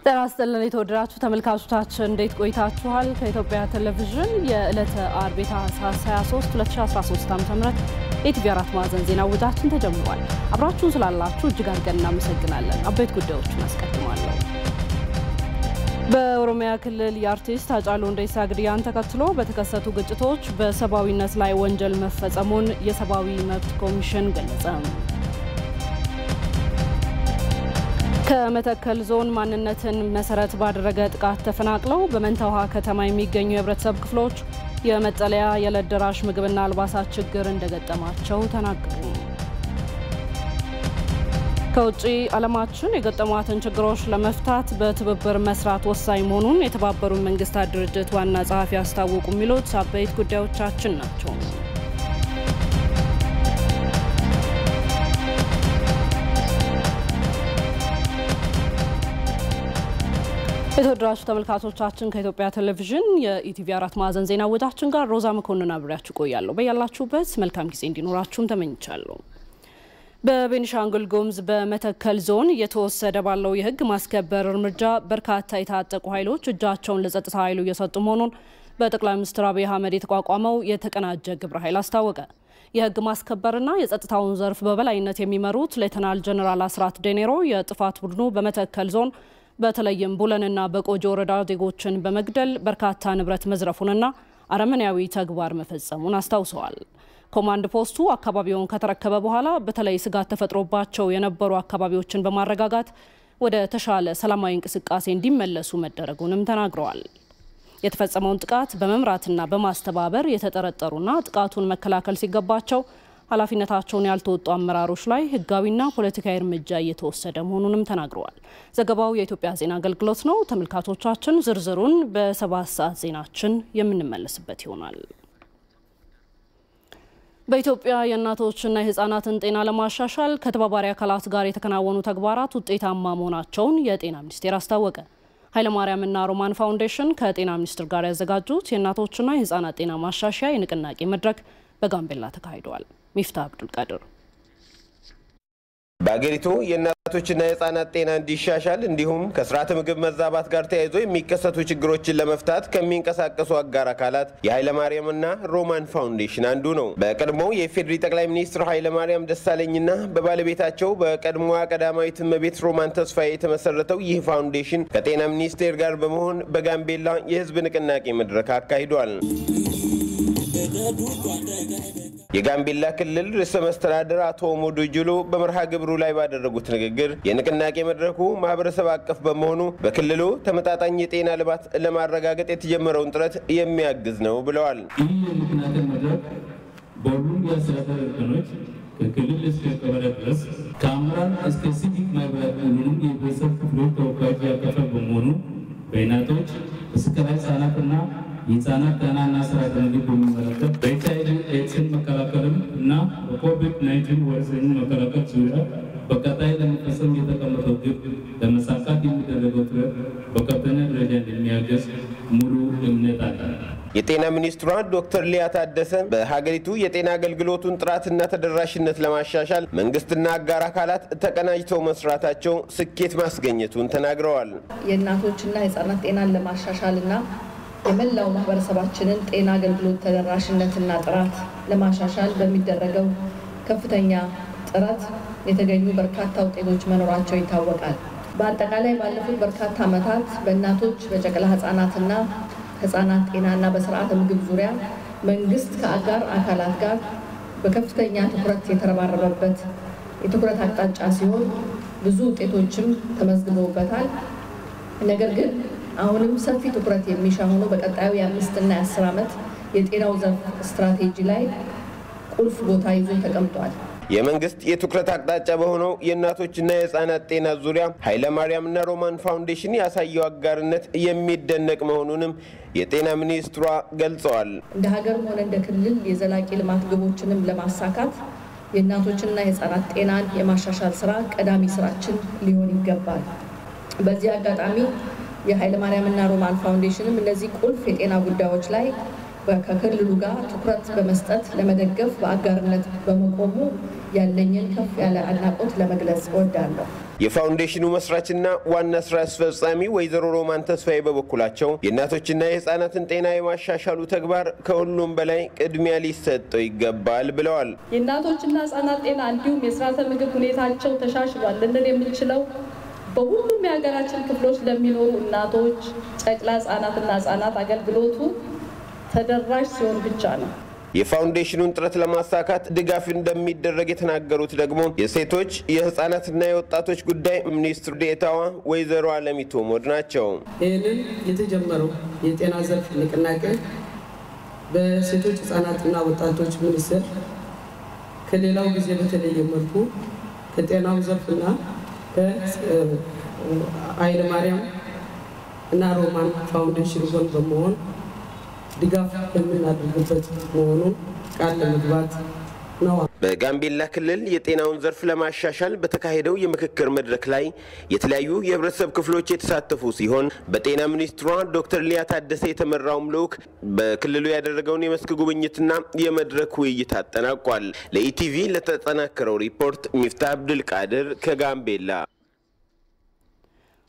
ጤና ይስጥልን የተወደዳችሁ ተመልካቾቻችን እንዴት ቆይታችኋል? ከኢትዮጵያ ቴሌቪዥን የዕለተ አርብ ታህሳስ 23 2013 ዓ.ም የኢቲቪ4 ማዕዘን ዜና ውጃችን ተጀምሯል። አብራችሁን ስላላችሁ እጅግ አድርገን እናመሰግናለን። አበይት ጉዳዮችን አስቀድማለሁ። በኦሮሚያ ክልል የአርቲስት ሃጫሉ ሁንዴሳ ግድያን ተከትሎ በተከሰቱ ግጭቶች በሰብአዊነት ላይ ወንጀል መፈጸሙን የሰብአዊ መብት ኮሚሽን ገለጸ። ከመተከል ዞን ማንነትን መሰረት ባደረገ ጥቃት ተፈናቅለው በመንታውሃ ከተማ የሚገኙ የህብረተሰብ ክፍሎች የመጠለያ የለደራሽ ምግብና አልባሳት ችግር እንደገጠማቸው ተናገሩ። ከውጪ ዓለማችን የገጠሟትን ችግሮች ለመፍታት በትብብር መስራት ወሳኝ መሆኑን የተባበሩት መንግስታት ድርጅት ዋና ጸሐፊ አስታወቁ የሚሉት አበይት ጉዳዮቻችን ናቸው። የተወደዳችሁ ተመልካቾቻችን ከኢትዮጵያ ቴሌቪዥን የኢቲቪ4 ማዕዘን ዜና ውጃችን ጋር ሮዛ መኮንን አብራችሁ ቆያለሁ። በያላችሁበት መልካም ጊዜ እንዲኖራችሁም ተመኝቻለሁ። በቤኒሻንጉል ጉሙዝ በመተከል ዞን የተወሰደ ባለው የህግ ማስከበር እርምጃ በርካታ የታጠቁ ኃይሎች እጃቸውን ለጸጥታ ኃይሉ እየሰጡ መሆኑን በጠቅላይ ሚኒስትር አብይ አህመድ የተቋቋመው የተቀናጀ ግብረ ኃይል አስታወቀ። የህግ ማስከበርና የጸጥታውን ዘርፍ በበላይነት የሚመሩት ሌተናል ጀነራል አስራት ዴኔሮ የጥፋት ቡድኑ በመተከል ዞን በተለይም ቡለንና በቆጆ ወረዳ ዜጎችን በመግደል በርካታ ንብረት መዝረፉንና አረመኔያዊ ተግባር መፈጸሙን አስታውሰዋል። ኮማንድ ፖስቱ አካባቢውን ከተረከበ በኋላ በተለይ ስጋት ተፈጥሮባቸው የነበሩ አካባቢዎችን በማረጋጋት ወደ ተሻለ ሰላማዊ እንቅስቃሴ እንዲመለሱ መደረጉንም ተናግረዋል። የተፈጸመውን ጥቃት በመምራትና በማስተባበር የተጠረጠሩና ጥቃቱን መከላከል ሲገባቸው ኃላፊነታቸውን ያልተወጡ አመራሮች ላይ ህጋዊና ፖለቲካዊ እርምጃ እየተወሰደ መሆኑንም ተናግረዋል። ዘገባው የኢትዮጵያ ዜና አገልግሎት ነው። ተመልካቾቻችን ዝርዝሩን በ7 ሰዓት ዜናችን የምንመለስበት ይሆናል። በኢትዮጵያ የእናቶችና የህፃናትን ጤና ለማሻሻል ከተባባሪ አካላት ጋር የተከናወኑ ተግባራት ውጤታማ መሆናቸውን የጤና ሚኒስቴር አስታወቀ። ኃይለማርያምና ሮማን ፋውንዴሽን ከጤና ሚኒስቴር ጋር ያዘጋጁት የእናቶችና የህፃናት ጤና ማሻሻያ የንቅናቄ መድረክ በጋምቤላ ተካሂዷል። ሚፍታ አብዱል ቃድር በአገሪቱ የእናቶችና የህፃናት ጤና እንዲሻሻል እንዲሁም ከስርዓተ ምግብ መዛባት ጋር ተያይዞ የሚከሰቱ ችግሮችን ለመፍታት ከሚንቀሳቀሱ አጋር አካላት የኃይለማርያምና ሮማን ፋውንዴሽን አንዱ ነው። በቀድሞው የፌዴራል ጠቅላይ ሚኒስትር ኃይለማርያም ደሳለኝና በባለቤታቸው በቀድሞዋ ቀዳማዊት እመቤት ሮማን ተስፋዬ የተመሰረተው ይህ ፋውንዴሽን ከጤና ሚኒስቴር ጋር በመሆን በጋምቤላ የህዝብ ንቅናቄ መድረክ አካሂዷል። የጋምቤላ ክልል ርዕሰ መስተዳድር አቶ ሞዱ ጁሎ በመርሃ ግብሩ ላይ ባደረጉት ንግግር የንቅናቄ መድረኩ ማህበረሰብ አቀፍ በመሆኑ በክልሉ ተመጣጣኝ የጤና ልማት ለማረጋገጥ የተጀመረውን ጥረት የሚያግዝ ነው ብለዋል። ይህ የንቅናቄ መድረክ በሁሉም የአስተዳደር እርከኖች ከክልል እስከ ቀበሌ ድረስ ከአመራር እስከ ሲቪክ ማህበራትና የህብረተሰብ ክፍሎች ተወካዮች ያቀፈ በመሆኑ በእናቶች እስከ ህፃናትና የህፃናት ጤናና ስርዓተ ምግብ በሚመለከት በኤችአይቪ ኤድስን መከላከልም እና በኮቪድ-19 ወረርሽኝ መከላከል ዙሪያ በቀጣይ ለመፈጸም የተቀመጠው ግብ ለመሳካት የሚደረገው ጥረት በከፍተኛ ደረጃ እንደሚያግዝ ሙሉ እምነት አለን። የጤና ሚኒስትሯ ዶክተር ሊያ ታደሰ በሀገሪቱ የጤና አገልግሎቱን ጥራትና ተደራሽነት ለማሻሻል መንግስትና አጋር አካላት ተቀናጅተው መስራታቸው ስኬት ማስገኘቱን ተናግረዋል። የእናቶችና የህፃናት ጤናን ለማሻሻልና የመላው ማህበረሰባችንን ጤና አገልግሎት ተደራሽነትና ጥራት ለማሻሻል በሚደረገው ከፍተኛ ጥረት የተገኙ በርካታ ውጤቶች መኖራቸው ይታወቃል። በአጠቃላይ ባለፉት በርካታ ዓመታት በእናቶች በጨቅላ ህፃናትና ህፃናት ጤናና በስርዓተ ምግብ ዙሪያ መንግስት ከአጋር አካላት ጋር በከፍተኛ ትኩረት የተረባረበበት የትኩረት አቅጣጫ ሲሆን ብዙ ውጤቶችም ተመዝግበውበታል። ነገር ግን አሁንም ሰፊ ትኩረት የሚሻ ሆኖ በቀጣዩ የ5 እና የ10 ዓመት የጤናው ዘርፍ ስትራቴጂ ላይ ቁልፍ ቦታ ይዞ ተቀምጧል። የመንግስት የትኩረት አቅጣጫ በሆነው የእናቶችና የህፃናት ጤና ዙሪያ ኃይለማርያምና ሮማን ፋውንዴሽን ያሳየው አጋርነት የሚደነቅ መሆኑንም የጤና ሚኒስትሯ ገልጸዋል። እንደ ሀገርም ሆነ እንደ ክልል የዘላቂ ልማት ግቦችንም ለማሳካት የእናቶችና የህፃናት ጤናን የማሻሻል ስራ ቀዳሚ ስራችን ሊሆን ይገባል። በዚህ አጋጣሚ የኃይለማርያምና ሮማን ፋውንዴሽንም እነዚህ ቁልፍ የጤና ጉዳዮች ላይ ከክልሉ ጋር ትኩረት በመስጠት ለመደገፍ በአጋርነት በመቆሙ ያለኝን ከፍ ያለ አድናቆት ለመግለጽ እወዳለሁ። የፋውንዴሽኑ መስራችና ዋና ስራ አስፈጻሚ ወይዘሮ ሮማን ተስፋዬ በበኩላቸው የእናቶችና የህፃናትን ጤና የማሻሻሉ ተግባር ከሁሉም በላይ ቅድሚያ ሊሰጠው ይገባል ብለዋል። የእናቶችና ህፃናት ጤና እንዲሁም የስርዓተ ምግብ ሁኔታቸው ተሻሽሏል ልንል የምንችለው በሁሉም የሀገራችን ክፍሎች ለሚኖሩ እናቶች፣ ጨቅላ ህፃናት አገልግሎቱ ተደራሽ ሲሆን ብቻ ነው። የፋውንዴሽኑን ጥረት ለማሳካት ድጋፍ እንደሚደረግ የተናገሩት ደግሞ የሴቶች የህፃናትና የወጣቶች ጉዳይ ሚኒስትር ዴኤታዋ ወይዘሮ አለሚቱ ሞድ ናቸው። ይህንን የተጀመረው የጤና ዘርፍ ንቅናቄ በሴቶች ህፃናትና ወጣቶች ሚኒስቴር ከሌላው ጊዜ በተለየ መልኩ ከጤናው ዘርፍና ከኃይለ ማርያም እና ሮማን ፋውንዴሽን ጎን በመሆን ድጋፍ የምናደርግበት መሆኑን ቃል ለመግባት ነው። በጋምቤላ ክልል የጤናውን ዘርፍ ለማሻሻል በተካሄደው የምክክር መድረክ ላይ የተለያዩ የህብረተሰብ ክፍሎች የተሳተፉ ሲሆን በጤና ሚኒስትሯ ዶክተር ሊያ ታደሰ የተመራው ልዑክ በክልሉ ያደረገውን የመስክ ጉብኝትና የመድረክ ውይይት አጠናቋል። ለኢቲቪ ለተጠናከረው ሪፖርት ሚፍታህ አብዱል ቃድር ከጋምቤላ።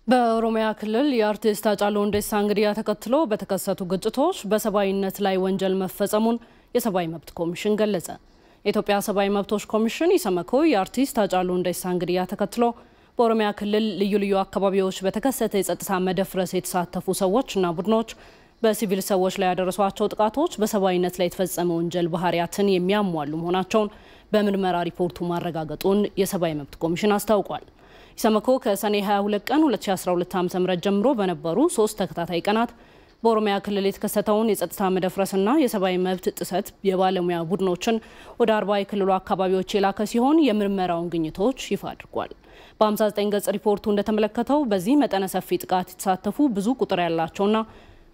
በኦሮሚያ ክልል የአርቲስት ሃጫሉ ሁንዴሳ ግድያ ተከትሎ በተከሰቱ ግጭቶች በሰብአዊነት ላይ ወንጀል መፈጸሙን የሰብአዊ መብት ኮሚሽን ገለጸ። የኢትዮጵያ ሰብአዊ መብቶች ኮሚሽን ኢሰመኮ የአርቲስት ሃጫሉ ሁንዴሳ ግድያ ተከትሎ በኦሮሚያ ክልል ልዩ ልዩ አካባቢዎች በተከሰተ የጸጥታ መደፍረስ የተሳተፉ ሰዎችና ቡድኖች በሲቪል ሰዎች ላይ ያደረሷቸው ጥቃቶች በሰብአዊነት ላይ የተፈጸመ ወንጀል ባህሪያትን የሚያሟሉ መሆናቸውን በምርመራ ሪፖርቱ ማረጋገጡን የሰብአዊ መብት ኮሚሽን አስታውቋል። ኢሰመኮ ከሰኔ 22 ቀን 2012 ዓ.ም ጀምሮ በነበሩ 3 ተከታታይ ቀናት በኦሮሚያ ክልል የተከሰተውን የጸጥታ መደፍረስና የሰብአዊ መብት ጥሰት የባለሙያ ቡድኖችን ወደ 40 የክልሉ አካባቢዎች የላከ ሲሆን የምርመራውን ግኝቶች ይፋ አድርጓል። በ59 ገጽ ሪፖርቱ እንደተመለከተው በዚህ መጠነ ሰፊ ጥቃት የተሳተፉ ብዙ ቁጥር ያላቸውና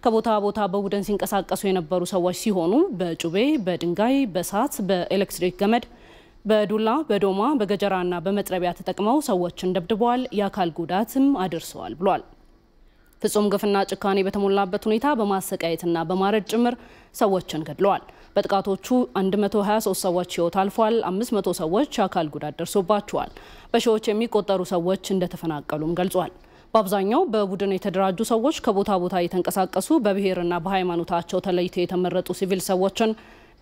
ከቦታ ቦታ በቡድን ሲንቀሳቀሱ የነበሩ ሰዎች ሲሆኑ በጩቤ፣ በድንጋይ፣ በእሳት፣ በኤሌክትሪክ ገመድ፣ በዱላ፣ በዶማ፣ በገጀራና በመጥረቢያ ተጠቅመው ሰዎችን ደብድበዋል፣ የአካል ጉዳትም አድርሰዋል ብሏል። ፍጹም ግፍና ጭካኔ በተሞላበት ሁኔታ በማሰቃየትና በማረድ ጭምር ሰዎችን ገድለዋል። በጥቃቶቹ 123 ሰዎች ህይወት አልፏል፣ 500 ሰዎች የአካል ጉዳት ደርሶባቸዋል። በሺዎች የሚቆጠሩ ሰዎች እንደተፈናቀሉም ገልጿል። በአብዛኛው በቡድን የተደራጁ ሰዎች ከቦታ ቦታ የተንቀሳቀሱ በብሔርና በሃይማኖታቸው ተለይተው የተመረጡ ሲቪል ሰዎችን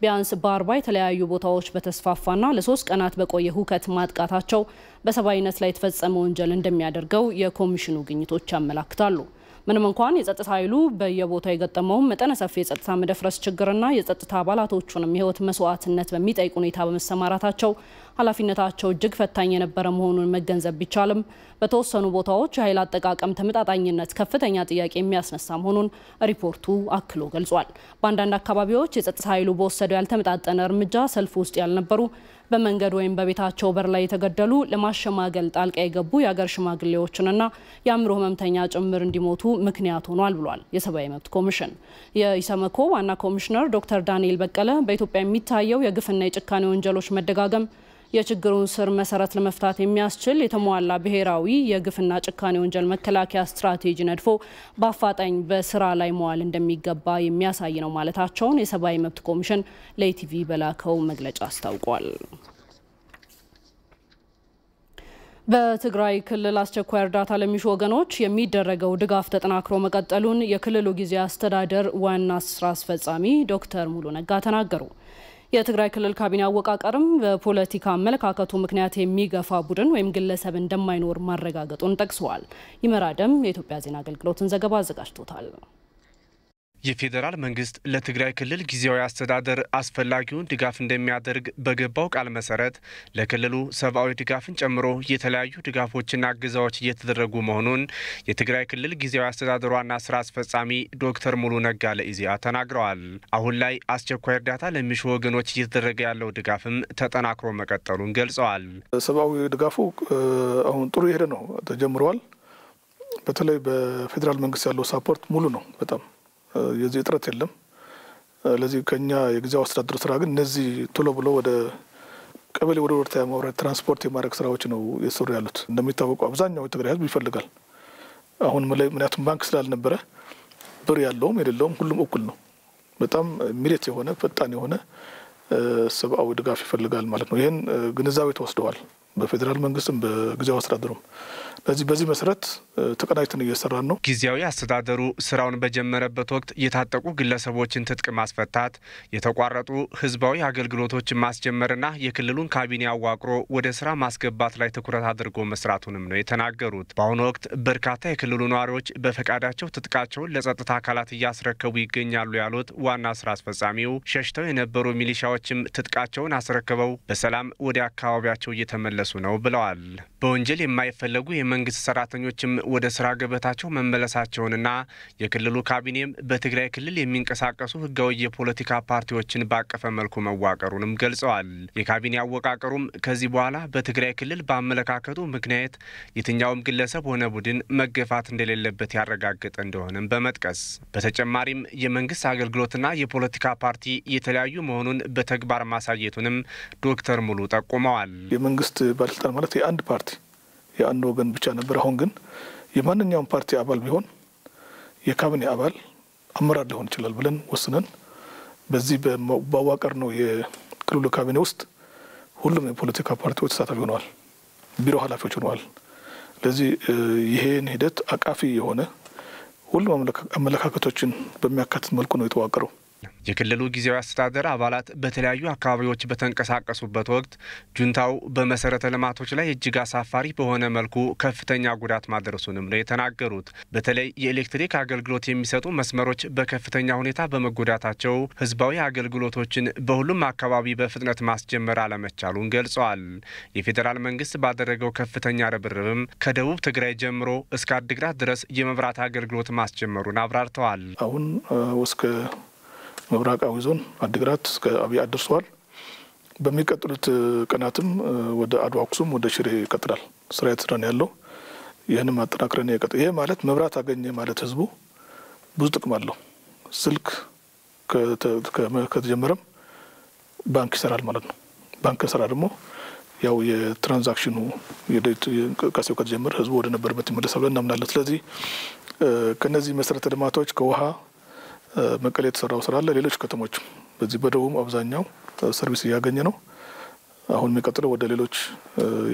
ቢያንስ በ40 የተለያዩ ቦታዎች በተስፋፋና ለ3 ቀናት በቆየ ሁከት ማጥቃታቸው በሰብአዊነት ላይ የተፈጸመ ወንጀል እንደሚያደርገው የኮሚሽኑ ግኝቶች ያመለክታሉ። ምንም እንኳን የጸጥታ ኃይሉ በየቦታው የገጠመው መጠነ ሰፊ የጸጥታ መደፍረስ ችግርና የጸጥታ አባላቶቹንም የህይወት መስዋዕትነት በሚጠይቅ ሁኔታ በመሰማራታቸው ኃላፊነታቸው እጅግ ፈታኝ የነበረ መሆኑን መገንዘብ ቢቻልም በተወሰኑ ቦታዎች የኃይል አጠቃቀም ተመጣጣኝነት ከፍተኛ ጥያቄ የሚያስነሳ መሆኑን ሪፖርቱ አክሎ ገልጿል። በአንዳንድ አካባቢዎች የጸጥታ ኃይሉ በወሰደው ያልተመጣጠነ እርምጃ ሰልፍ ውስጥ ያልነበሩ በመንገድ ወይም በቤታቸው በር ላይ የተገደሉ ለማሸማገል ጣልቃ የገቡ የአገር ሽማግሌዎችንና የአእምሮ ህመምተኛ ጭምር እንዲሞቱ ምክንያት ሆኗል ብሏል የሰብአዊ መብት ኮሚሽን። የኢሰመኮ ዋና ኮሚሽነር ዶክተር ዳንኤል በቀለ በኢትዮጵያ የሚታየው የግፍና የጭካኔ ወንጀሎች መደጋገም የችግሩን ስር መሰረት ለመፍታት የሚያስችል የተሟላ ብሔራዊ የግፍና ጭካኔ ወንጀል መከላከያ ስትራቴጂ ነድፎ በአፋጣኝ በስራ ላይ መዋል እንደሚገባ የሚያሳይ ነው ማለታቸውን የሰብአዊ መብት ኮሚሽን ለኢቲቪ በላከው መግለጫ አስታውቋል። በትግራይ ክልል አስቸኳይ እርዳታ ለሚሹ ወገኖች የሚደረገው ድጋፍ ተጠናክሮ መቀጠሉን የክልሉ ጊዜያዊ አስተዳደር ዋና ስራ አስፈጻሚ ዶክተር ሙሉ ነጋ ተናገሩ። የትግራይ ክልል ካቢኔ አወቃቀርም በፖለቲካ አመለካከቱ ምክንያት የሚገፋ ቡድን ወይም ግለሰብ እንደማይኖር ማረጋገጡን ጠቅሰዋል። ይመራደም የኢትዮጵያ ዜና አገልግሎትን ዘገባ አዘጋጅቶታል። የፌዴራል መንግስት ለትግራይ ክልል ጊዜያዊ አስተዳደር አስፈላጊውን ድጋፍ እንደሚያደርግ በገባው ቃል መሰረት ለክልሉ ሰብአዊ ድጋፍን ጨምሮ የተለያዩ ድጋፎችና እገዛዎች እየተደረጉ መሆኑን የትግራይ ክልል ጊዜያዊ አስተዳደር ዋና ስራ አስፈጻሚ ዶክተር ሙሉ ነጋ ለኢዜአ ተናግረዋል። አሁን ላይ አስቸኳይ እርዳታ ለሚሹ ወገኖች እየተደረገ ያለው ድጋፍም ተጠናክሮ መቀጠሉን ገልጸዋል። ሰብአዊ ድጋፉ አሁን ጥሩ ይሄደ ነው፣ ተጀምሯል። በተለይ በፌዴራል መንግስት ያለው ሳፖርት ሙሉ ነው። በጣም የዚህ እጥረት የለም። ለዚህ ከኛ የጊዜያዊ አስተዳደር ስራ ግን እነዚህ ቶሎ ብሎ ወደ ቀበሌ ወደ ወረዳ የማውረድ ትራንስፖርት የማድረግ ስራዎች ነው እየሰሩ ያሉት። እንደሚታወቀው አብዛኛው የትግራይ ህዝብ ይፈልጋል። አሁን ምክንያቱም ባንክ ስላልነበረ ብር ያለውም የሌለውም ሁሉም እኩል ነው። በጣም ኢሚዲየት የሆነ ፈጣን የሆነ ሰብአዊ ድጋፍ ይፈልጋል ማለት ነው። ይሄን ግንዛቤ ተወስደዋል በፌዴራል መንግስትም በጊዜያዊ አስተዳደሩም። በዚህ መሰረት ተቀናጅተን እየሰራን ነው። ጊዜያዊ አስተዳደሩ ስራውን በጀመረበት ወቅት የታጠቁ ግለሰቦችን ትጥቅ ማስፈታት፣ የተቋረጡ ህዝባዊ አገልግሎቶችን ማስጀመርና የክልሉን ካቢኔ አዋቅሮ ወደ ስራ ማስገባት ላይ ትኩረት አድርጎ መስራቱንም ነው የተናገሩት። በአሁኑ ወቅት በርካታ የክልሉ ነዋሪዎች በፈቃዳቸው ትጥቃቸውን ለጸጥታ አካላት እያስረከቡ ይገኛሉ ያሉት ዋና ስራ አስፈጻሚው ሸሽተው የነበሩ ሚሊሻዎችም ትጥቃቸውን አስረክበው በሰላም ወደ አካባቢያቸው እየተመለሱ ነው ብለዋል። በወንጀል የማይፈለጉ የመንግስት ሰራተኞችም ወደ ስራ ገበታቸው መመለሳቸውንና የክልሉ ካቢኔም በትግራይ ክልል የሚንቀሳቀሱ ህጋዊ የፖለቲካ ፓርቲዎችን ባቀፈ መልኩ መዋቀሩንም ገልጸዋል። የካቢኔ አወቃቀሩም ከዚህ በኋላ በትግራይ ክልል በአመለካከቱ ምክንያት የትኛውም ግለሰብ ሆነ ቡድን መገፋት እንደሌለበት ያረጋገጠ እንደሆነም በመጥቀስ በተጨማሪም የመንግስት አገልግሎትና የፖለቲካ ፓርቲ የተለያዩ መሆኑን በተግባር ማሳየቱንም ዶክተር ሙሉ ጠቁመዋል። የመንግስት ባለስልጣን ማለት የአንድ ፓርቲ የአንድ ወገን ብቻ ነበር። አሁን ግን የማንኛውም ፓርቲ አባል ቢሆን የካቢኔ አባል አመራር ሊሆን ይችላል ብለን ወስነን በዚህ በማዋቀር ነው የክልሉ ካቢኔ ውስጥ ሁሉም የፖለቲካ ፓርቲዎች ተሳታፊ ሆነዋል፣ ቢሮ ኃላፊዎች ሆነዋል። ለዚህ ይሄን ሂደት አቃፊ የሆነ ሁሉም አመለካከቶችን በሚያካትት መልኩ ነው የተዋቀረው። የክልሉ ጊዜያዊ አስተዳደር አባላት በተለያዩ አካባቢዎች በተንቀሳቀሱበት ወቅት ጁንታው በመሰረተ ልማቶች ላይ እጅግ አሳፋሪ በሆነ መልኩ ከፍተኛ ጉዳት ማድረሱንም ነው የተናገሩት። በተለይ የኤሌክትሪክ አገልግሎት የሚሰጡ መስመሮች በከፍተኛ ሁኔታ በመጎዳታቸው ህዝባዊ አገልግሎቶችን በሁሉም አካባቢ በፍጥነት ማስጀመር አለመቻሉን ገልጸዋል። የፌዴራል መንግስት ባደረገው ከፍተኛ ርብርብም ከደቡብ ትግራይ ጀምሮ እስከ አድግራት ድረስ የመብራት አገልግሎት ማስጀመሩን አብራርተዋል። አሁን እስከ መብራቃዊ ዞን አድግራት እስከ አብያ አድርሷል። በሚቀጥሉት ቀናትም ወደ አድዋ አክሱም ወደ ሽሬ ይቀጥላል። ስራ የተሰራን ያለው ይህንም አጠናክረን ይቀጥል። ይሄ ማለት መብራት አገኘ ማለት ህዝቡ ብዙ ጥቅም አለው። ስልክ ከተጀመረም ባንክ ይሰራል ማለት ነው። ባንክ ከሰራ ደግሞ ያው የትራንዛክሽኑ የእንቅስቃሴው ከተጀመረ ህዝቡ ወደ ነበረበት ይመለሳል ብለን እናምናለን። ስለዚህ ከነዚህ መሰረተ ልማቶች ከውሃ መቀሌ የተሰራው ስራ አለ። ሌሎች ከተሞች በዚህ በደቡብ አብዛኛው ሰርቪስ እያገኘ ነው። አሁን የሚቀጥለው ወደ ሌሎች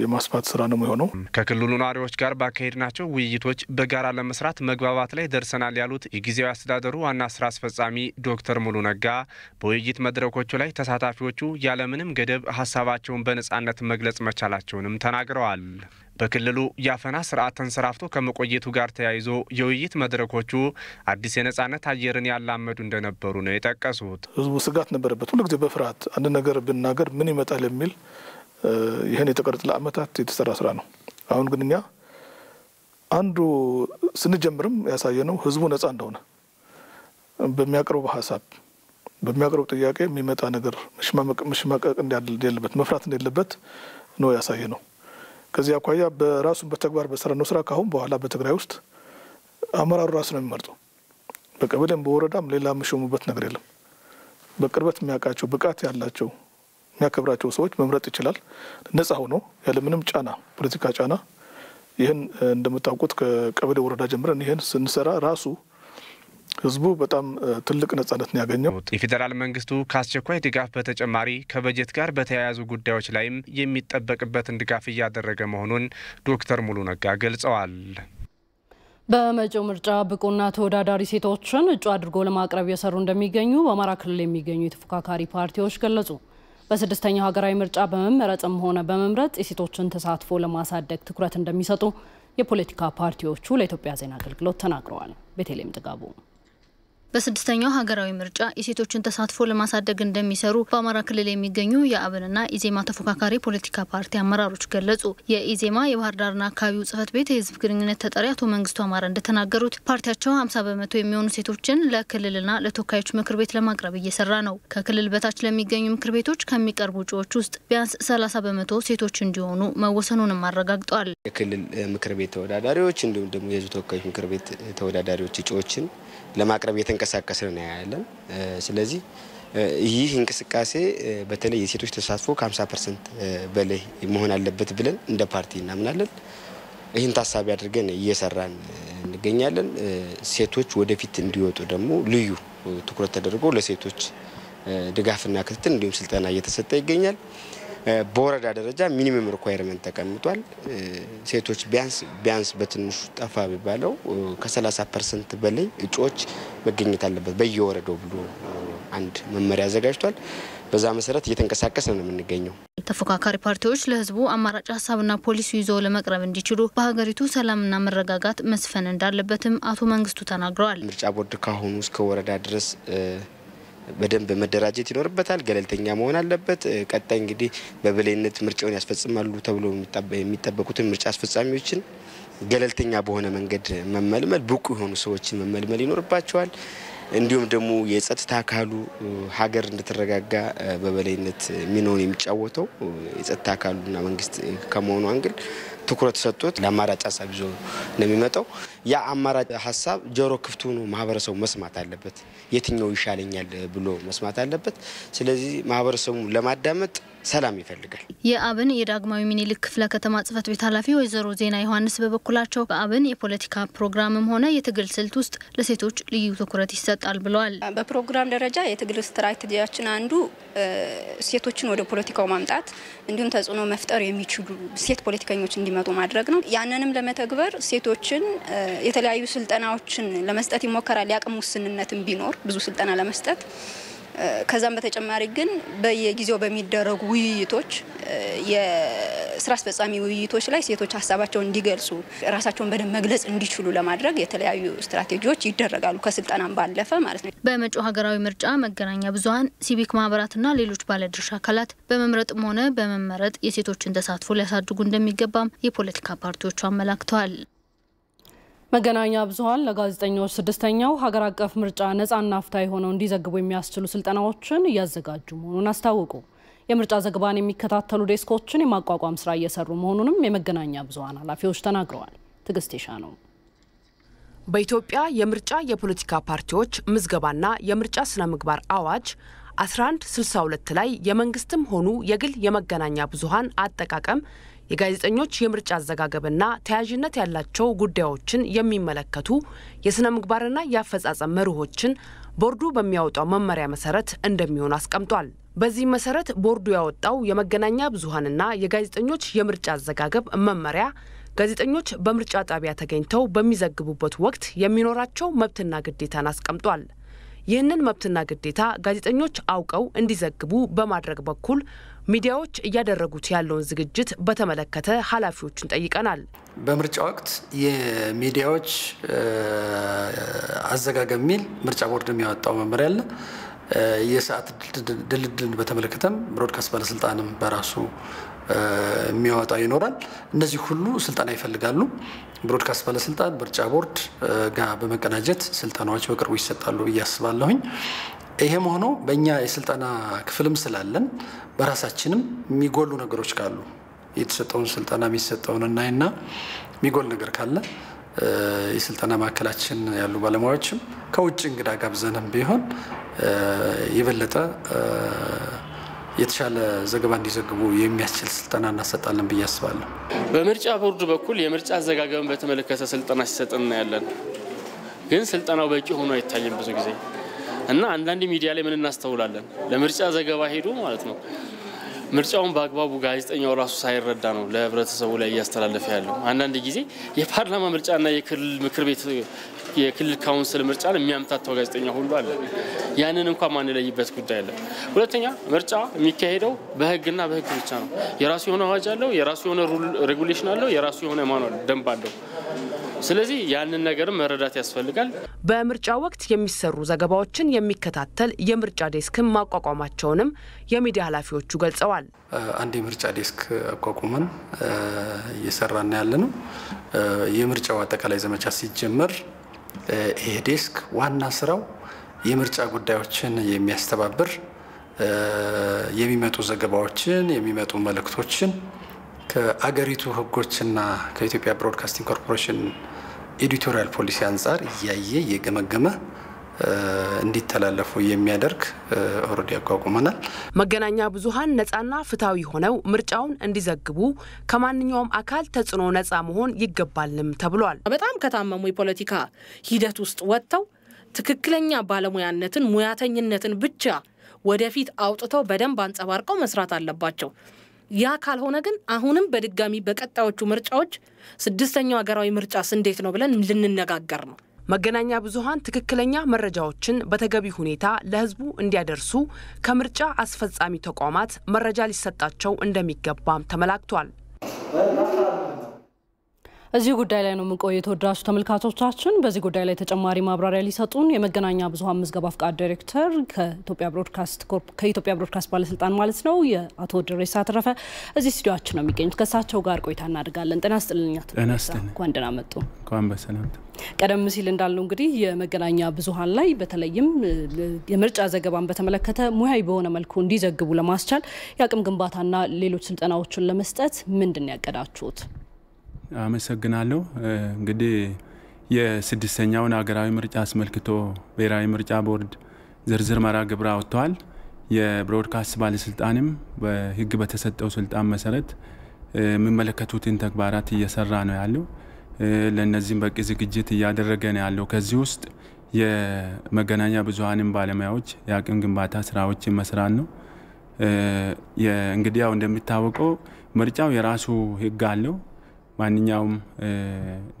የማስፋት ስራ ነው የሚሆነው። ከክልሉ ነዋሪዎች ጋር ባካሄድናቸው ውይይቶች በጋራ ለመስራት መግባባት ላይ ደርሰናል ያሉት የጊዜያዊ አስተዳደሩ ዋና ስራ አስፈጻሚ ዶክተር ሙሉ ነጋ በውይይት መድረኮቹ ላይ ተሳታፊዎቹ ያለምንም ገደብ ሀሳባቸውን በነጻነት መግለጽ መቻላቸውንም ተናግረዋል። በክልሉ ያፈና ስርዓት ተንሰራፍቶ ከመቆየቱ ጋር ተያይዞ የውይይት መድረኮቹ አዲስ የነጻነት አየርን ያላመዱ እንደነበሩ ነው የጠቀሱት። ህዝቡ ስጋት ነበረበት። ሁሉ ጊዜ በፍርሃት አንድ ነገር ብናገር ምን ይመጣል የሚል ይሄን የተቀረጸ ለአመታት የተሰራ ስራ ነው። አሁን ግን እኛ አንዱ ስንጀምርም ያሳየነው ህዝቡ ነጻ እንደሆነ በሚያቀርበው ሀሳብ በሚያቀርበው ጥያቄ የሚመጣ ነገር መሽማቀቅ እንደሌለበት መፍራት እንደሌለበት ነው ያሳየነው። ከዚህ አኳያ በራሱ በተግባር በሰራነው ስራ ካሁን በኋላ በትግራይ ውስጥ አመራሩ ራሱ ነው የሚመርጠው። በቀበሌም በወረዳም ሌላ መሾሙበት ነገር የለም። በቅርበት የሚያውቃቸው ብቃት ያላቸው የሚያከብራቸው ሰዎች መምረጥ ይችላል ነጻ ሆኖ ያለምንም ጫና ፖለቲካ ጫና። ይህን እንደምታውቁት ከቀበሌ ወረዳ ጀምረን ይህን ስንሰራ ራሱ ህዝቡ በጣም ትልቅ ነጻነት ነው ያገኘው። የፌዴራል መንግስቱ ከአስቸኳይ ድጋፍ በተጨማሪ ከበጀት ጋር በተያያዙ ጉዳዮች ላይም የሚጠበቅበትን ድጋፍ እያደረገ መሆኑን ዶክተር ሙሉ ነጋ ገልጸዋል። በመጪው ምርጫ ብቁና ተወዳዳሪ ሴቶችን እጩ አድርጎ ለማቅረብ የሰሩ እንደሚገኙ በአማራ ክልል የሚገኙ የተፎካካሪ ፓርቲዎች ገለጹ። በስድስተኛው ሀገራዊ ምርጫ በመመረጥም ሆነ በመምረጥ የሴቶችን ተሳትፎ ለማሳደግ ትኩረት እንደሚሰጡ የፖለቲካ ፓርቲዎቹ ለኢትዮጵያ ዜና አገልግሎት ተናግረዋል። ቤተልሔም ጥጋቡ በስድስተኛው ሀገራዊ ምርጫ የሴቶችን ተሳትፎ ለማሳደግ እንደሚሰሩ በአማራ ክልል የሚገኙ የአብንና ኢዜማ ተፎካካሪ ፖለቲካ ፓርቲ አመራሮች ገለጹ። የኢዜማ የባህር ዳርና አካባቢው ጽህፈት ቤት የህዝብ ግንኙነት ተጠሪ አቶ መንግስቱ አማረ እንደተናገሩት ፓርቲያቸው 50% የሚሆኑ ሴቶችን ለክልልና ለተወካዮች ምክር ቤት ለማቅረብ እየሰራ ነው። ከክልል በታች ለሚገኙ ምክር ቤቶች ከሚቀርቡ እጩዎች ውስጥ ቢያንስ 30% ሴቶች እንዲሆኑ መወሰኑንም አረጋግጠዋል። የክልል ምክር ቤት ተወዳዳሪዎች እንዲሁም ደግሞ የህዝብ ተወካዮች ምክር ቤት ተወዳዳሪዎች እጩዎችን ለማቅረብ የተንቀሳቀሰ ነው ያለን። ስለዚህ ይህ እንቅስቃሴ በተለይ የሴቶች ተሳትፎ ከ50% በላይ መሆን አለበት ብለን እንደ ፓርቲ እናምናለን። ይህን ታሳቢ አድርገን እየሰራን እንገኛለን። ሴቶች ወደፊት እንዲወጡ ደግሞ ልዩ ትኩረት ተደርጎ ለሴቶች ድጋፍና ክትትል እንዲሁም ስልጠና እየተሰጠ ይገኛል። በወረዳ ደረጃ ሚኒመም ሪኳየርመንት ተቀምጧል። ሴቶች ቢያንስ በትንሹ ጠፋ ቢባለው ከ30% በላይ እጩዎች መገኘት አለበት በየወረዳው ብሎ አንድ መመሪያ አዘጋጅቷል። በዛ መሰረት እየተንቀሳቀሰ ነው የምንገኘው። ተፎካካሪ ፓርቲዎች ለህዝቡ አማራጭ ሀሳብና ፖሊሲ ይዘው ለመቅረብ እንዲችሉ በሀገሪቱ ሰላምና መረጋጋት መስፈን እንዳለበትም አቶ መንግስቱ ተናግረዋል። ምርጫ ቦርድ ካሁኑ እስከ ወረዳ ድረስ በደንብ መደራጀት ይኖርበታል። ገለልተኛ መሆን አለበት። ቀጣይ እንግዲህ በበላይነት ምርጫውን ያስፈጽማሉ ተብሎ የሚጠበቁትን ምርጫ አስፈጻሚዎችን ገለልተኛ በሆነ መንገድ መመልመል፣ ብቁ የሆኑ ሰዎችን መመልመል ይኖርባቸዋል። እንዲሁም ደግሞ የጸጥታ አካሉ ሀገር እንድትረጋጋ በበላይነት ሚናውን የሚጫወተው የጸጥታ አካሉና መንግስት ከመሆኑ አንግል ትኩረት ሰጥቶት ለአማራጭ ሀሳብ ይዞ ነው የሚመጣው። ያ አማራጭ ሀሳብ ጆሮ ክፍት ሆኖ ማህበረሰቡ መስማት አለበት። የትኛው ይሻለኛል ብሎ መስማት አለበት። ስለዚህ ማህበረሰቡ ለማዳመጥ ሰላም ይፈልጋል። የአብን የዳግማዊ ሚኒልክ ክፍለ ከተማ ጽፈት ቤት ኃላፊ ወይዘሮ ዜና ዮሐንስ በበኩላቸው በአብን የፖለቲካ ፕሮግራምም ሆነ የትግል ስልት ውስጥ ለሴቶች ልዩ ትኩረት ይሰጣል ብለዋል። በፕሮግራም ደረጃ የትግል ስትራቴጂያችን አንዱ ሴቶችን ወደ ፖለቲካው ማምጣት እንዲሁም ተጽዕኖ መፍጠር የሚችሉ ሴት ፖለቲከኞች እንዲመጡ ማድረግ ነው። ያንንም ለመተግበር ሴቶችን የተለያዩ ስልጠናዎችን ለመስጠት ይሞከራል። ያቅም ውስንነትም ቢኖር ብዙ ስልጠና ለመስጠት ከዛም በተጨማሪ ግን በየጊዜው በሚደረጉ ውይይቶች የስራ አስፈጻሚ ውይይቶች ላይ ሴቶች ሀሳባቸውን እንዲገልጹ ራሳቸውን በደንብ መግለጽ እንዲችሉ ለማድረግ የተለያዩ ስትራቴጂዎች ይደረጋሉ ከስልጠናም ባለፈ ማለት ነው። በመጪው ሀገራዊ ምርጫ መገናኛ ብዙሃን፣ ሲቪክ ማህበራትና ሌሎች ባለድርሻ አካላት በመምረጥም ሆነ በመመረጥ የሴቶችን ተሳትፎ ሊያሳድጉ እንደሚገባም የፖለቲካ ፓርቲዎቹ አመላክተዋል። መገናኛ ብዙሃን ለጋዜጠኞች ስድስተኛው ሀገር አቀፍ ምርጫ ነፃና ፍትሃዊ ሆነው እንዲዘግቡ የሚያስችሉ ስልጠናዎችን እያዘጋጁ መሆኑን አስታወቁ። የምርጫ ዘገባን የሚከታተሉ ዴስኮችን የማቋቋም ስራ እየሰሩ መሆኑንም የመገናኛ ብዙሃን ኃላፊዎች ተናግረዋል። ትግስቴሻ ነው። በኢትዮጵያ የምርጫ የፖለቲካ ፓርቲዎች ምዝገባና የምርጫ ስነ ምግባር አዋጅ 1162 ላይ የመንግስትም ሆኑ የግል የመገናኛ ብዙሃን አጠቃቀም የጋዜጠኞች የምርጫ አዘጋገብና ተያያዥነት ያላቸው ጉዳዮችን የሚመለከቱ የስነ ምግባርና የአፈጻጸም መርሆችን ቦርዱ በሚያወጣው መመሪያ መሰረት እንደሚሆን አስቀምጧል። በዚህ መሰረት ቦርዱ ያወጣው የመገናኛ ብዙሃንና የጋዜጠኞች የምርጫ አዘጋገብ መመሪያ ጋዜጠኞች በምርጫ ጣቢያ ተገኝተው በሚዘግቡበት ወቅት የሚኖራቸው መብትና ግዴታን አስቀምጧል። ይህንን መብትና ግዴታ ጋዜጠኞች አውቀው እንዲዘግቡ በማድረግ በኩል ሚዲያዎች እያደረጉት ያለውን ዝግጅት በተመለከተ ኃላፊዎችን ጠይቀናል። በምርጫ ወቅት የሚዲያዎች አዘጋገብ ሚል ምርጫ ቦርድ የሚያወጣው መመሪያ አለ። የሰዓት ድልድልን በተመለከተም ብሮድካስት ባለስልጣንም በራሱ የሚያወጣው ይኖራል። እነዚህ ሁሉ ስልጠና ይፈልጋሉ። ብሮድካስት ባለስልጣን ምርጫ ቦርድ ጋር በመቀናጀት ስልጠናዎች በቅርቡ ይሰጣሉ ብዬ አስባለሁኝ። ይሄም ሆኖ በእኛ የስልጠና ክፍልም ስላለን በራሳችንም የሚጎሉ ነገሮች ካሉ የተሰጠውን ስልጠና የሚሰጠውን እናይና የሚጎል ነገር ካለ የስልጠና ማዕከላችን ያሉ ባለሙያዎችም ከውጭ እንግዳ ጋብዘንም ቢሆን የበለጠ የተሻለ ዘገባ እንዲዘግቡ የሚያስችል ስልጠና እናሰጣለን ብዬ አስባለሁ። በምርጫ ቦርድ በኩል የምርጫ አዘጋገብን በተመለከተ ስልጠና ሲሰጥና ያለን ግን ስልጠናው በቂ ሆኖ አይታይም ብዙ ጊዜ እና አንዳንድ ሚዲያ ላይ ምን እናስተውላለን ለምርጫ ዘገባ ሄዱ ማለት ነው ምርጫውን በአግባቡ ጋዜጠኛው ራሱ ሳይረዳ ነው ለህብረተሰቡ ላይ ያስተላለፈ ያለው። አንዳንድ ጊዜ የፓርላማ ምርጫና የክልል ምክር ቤት የክልል ካውንስል ምርጫን የሚያምታታው ጋዜጠኛ ሁሉ አለ። ያንን እንኳን ማን ለይበት ጉዳይ አለ። ሁለተኛ ምርጫ የሚካሄደው በህግና በህግ ብቻ ነው። የራሱ የሆነ አዋጅ አለው፣ የራሱ የሆነ ሬጉሌሽን አለው፣ የራሱ የሆነ ማኑዋል ደንብ አለው። ስለዚህ ያንን ነገር መረዳት ያስፈልጋል። በምርጫ ወቅት የሚሰሩ ዘገባዎችን የሚከታተል የምርጫ ዴስክ ማቋቋማቸውንም የሚዲያ ኃላፊዎቹ ገልጸዋል። አንድ የምርጫ ዴስክ አቋቁመን እየሰራን ያለነው የምርጫው አጠቃላይ ዘመቻ ሲጀመር ይሄ ዴስክ ዋና ስራው የምርጫ ጉዳዮችን የሚያስተባብር የሚመጡ ዘገባዎችን የሚመጡ መልእክቶችን ከአገሪቱ ህጎችና ከኢትዮጵያ ብሮድካስቲንግ ኮርፖሬሽን ኤዲቶሪያል ፖሊሲ አንጻር እያየ የገመገመ እንዲተላለፉ የሚያደርግ ኦሬዲ አቋቁመናል። መገናኛ ብዙሃን ነፃና ፍትሃዊ ሆነው ምርጫውን እንዲዘግቡ ከማንኛውም አካል ተጽዕኖ ነፃ መሆን ይገባልም ተብሏል። በጣም ከታመሙ የፖለቲካ ሂደት ውስጥ ወጥተው ትክክለኛ ባለሙያነትን ሙያተኝነትን ብቻ ወደፊት አውጥተው በደንብ አንጸባርቀው መስራት አለባቸው። ያ ካልሆነ ግን አሁንም በድጋሚ በቀጣዮቹ ምርጫዎች ስድስተኛው ሀገራዊ ምርጫስ እንዴት ነው ብለን ልንነጋገር ነው። መገናኛ ብዙሃን ትክክለኛ መረጃዎችን በተገቢ ሁኔታ ለህዝቡ እንዲያደርሱ ከምርጫ አስፈጻሚ ተቋማት መረጃ ሊሰጣቸው እንደሚገባም ተመላክቷል። እዚህ ጉዳይ ላይ ነው የምንቆየው ተወዳጅ ተመልካቾቻችን። በዚህ ጉዳይ ላይ ተጨማሪ ማብራሪያ ሊሰጡን የመገናኛ ብዙሃን ምዝገባ ፍቃድ ዳይሬክተር ከኢትዮጵያ ብሮድካስት ባለስልጣን ማለት ነው የአቶ ድሬሳ ተረፈ እዚህ ስቱዲዮአችን ነው የሚገኙት። ከሳቸው ጋር ቆይታ እናደርጋለን። ጤና ይስጥልኝ አቶ ድሬሳ፣ እንኳን ደህና መጡ። እንኳን በሰላም። ቀደም ሲል እንዳልነው እንግዲህ የመገናኛ ብዙሃን ላይ በተለይም የምርጫ ዘገባን በተመለከተ ሙያዊ በሆነ መልኩ እንዲዘግቡ ለማስቻል የአቅም ግንባታና ሌሎች ስልጠናዎችን ለመስጠት ምንድን ያቀዳችሁት? አመሰግናለሁ። እንግዲህ የስድስተኛውን ሀገራዊ ምርጫ አስመልክቶ ብሔራዊ ምርጫ ቦርድ ዝርዝር መርሃ ግብር አውጥቷል። የብሮድካስት ባለስልጣንም በህግ በተሰጠው ስልጣን መሰረት የሚመለከቱትን ተግባራት እየሰራ ነው ያለው። ለነዚህም በቂ ዝግጅት እያደረገ ነው ያለው። ከዚህ ውስጥ የመገናኛ ብዙሃንም ባለሙያዎች የአቅም ግንባታ ስራዎችን መስራት ነው። እንግዲህ ያው እንደሚታወቀው ምርጫው የራሱ ህግ አለው። ማንኛውም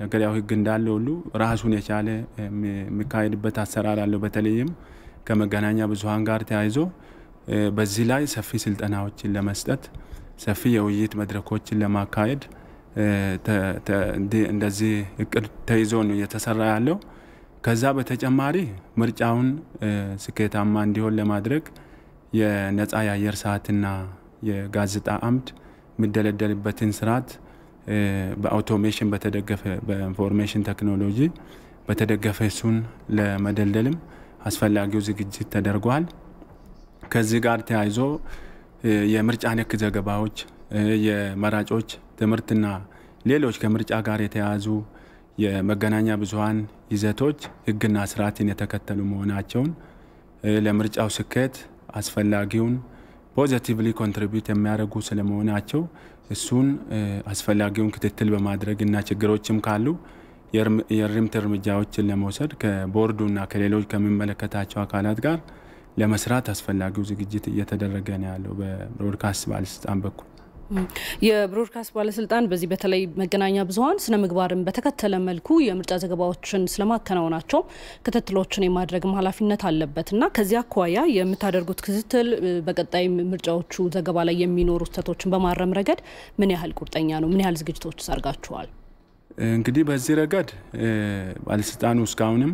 ነገር ያው ህግ እንዳለው ሁሉ ራሱን የቻለ የሚካሄድበት አሰራር አለው። በተለይም ከመገናኛ ብዙሃን ጋር ተያይዞ በዚህ ላይ ሰፊ ስልጠናዎችን ለመስጠት ሰፊ የውይይት መድረኮችን ለማካሄድ እንደዚህ እቅድ ተይዞ ነው እየተሰራ ያለው። ከዛ በተጨማሪ ምርጫውን ስኬታማ እንዲሆን ለማድረግ የነፃ የአየር ሰዓትና የጋዜጣ አምድ የሚደለደልበትን ስርዓት በአውቶሜሽን በተደገፈ በኢንፎርሜሽን ቴክኖሎጂ በተደገፈ እሱን ለመደልደልም አስፈላጊው ዝግጅት ተደርጓል። ከዚህ ጋር ተያይዞ የምርጫ ነክ ዘገባዎች፣ የመራጮች ትምህርትና ሌሎች ከምርጫ ጋር የተያያዙ የመገናኛ ብዙሃን ይዘቶች ህግና ስርዓትን የተከተሉ መሆናቸውን ለምርጫው ስኬት አስፈላጊውን ፖዚቲቭሊ ኮንትሪቢዩት የሚያደርጉ ስለመሆናቸው እሱን አስፈላጊውን ክትትል በማድረግ እና ችግሮችም ካሉ የእርምት እርምጃዎችን ለመውሰድ ከቦርዱና ከሌሎች ከሚመለከታቸው አካላት ጋር ለመስራት አስፈላጊው ዝግጅት እየተደረገ ነው ያለው በብሮድካስት ባለስልጣን በኩል። የብሮድካስት ባለስልጣን በዚህ በተለይ መገናኛ ብዙሃን ስነ ምግባርን በተከተለ መልኩ የምርጫ ዘገባዎችን ስለማከናወናቸው ክትትሎችን የማድረግ ኃላፊነት አለበትና ከዚያ አኳያ የምታደርጉት ክትትል በቀጣይ ምርጫዎቹ ዘገባ ላይ የሚኖሩ ስህተቶችን በማረም ረገድ ምን ያህል ቁርጠኛ ነው? ምን ያህል ዝግጅቶች አድርጋችኋል? እንግዲህ በዚህ ረገድ ባለስልጣኑ እስካሁንም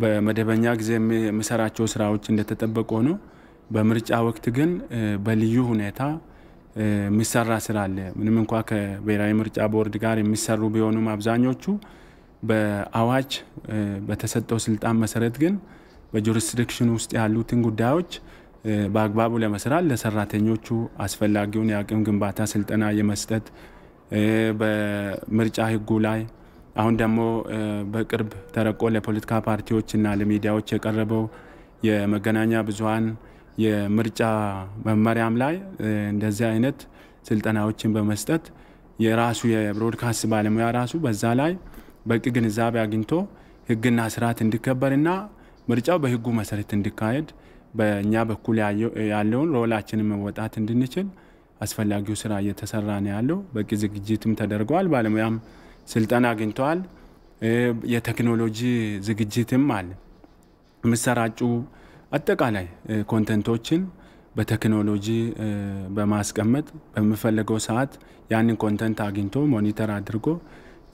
በመደበኛ ጊዜ የሚሰራቸው ስራዎች እንደተጠበቁ ነው። በምርጫ ወቅት ግን በልዩ ሁኔታ የሚሰራ ስራ አለ። ምንም እንኳን ከብሔራዊ ምርጫ ቦርድ ጋር የሚሰሩ ቢሆኑም አብዛኞቹ በአዋጅ በተሰጠው ስልጣን መሰረት ግን በጁሪስዲክሽን ውስጥ ያሉትን ጉዳዮች በአግባቡ ለመስራት ለሰራተኞቹ አስፈላጊውን የአቅም ግንባታ ስልጠና የመስጠት በምርጫ ህጉ ላይ አሁን ደግሞ በቅርብ ተረቆ ለፖለቲካ ፓርቲዎችና ለሚዲያዎች የቀረበው የመገናኛ ብዙሃን የምርጫ መመሪያም ላይ እንደዚህ አይነት ስልጠናዎችን በመስጠት የራሱ የብሮድካስት ባለሙያ ራሱ በዛ ላይ በቂ ግንዛቤ አግኝቶ ህግና ስርዓት እንዲከበርና ምርጫው በህጉ መሰረት እንዲካሄድ በእኛ በኩል ያለውን ሮላችንን መወጣት እንድንችል አስፈላጊው ስራ እየተሰራ ነው ያለው። በቂ ዝግጅትም ተደርጓል። ባለሙያም ስልጠና አግኝተዋል። የቴክኖሎጂ ዝግጅትም አለ። ምሰራጩ አጠቃላይ ኮንተንቶችን በቴክኖሎጂ በማስቀመጥ በሚፈልገው ሰዓት ያንን ኮንተንት አግኝቶ ሞኒተር አድርጎ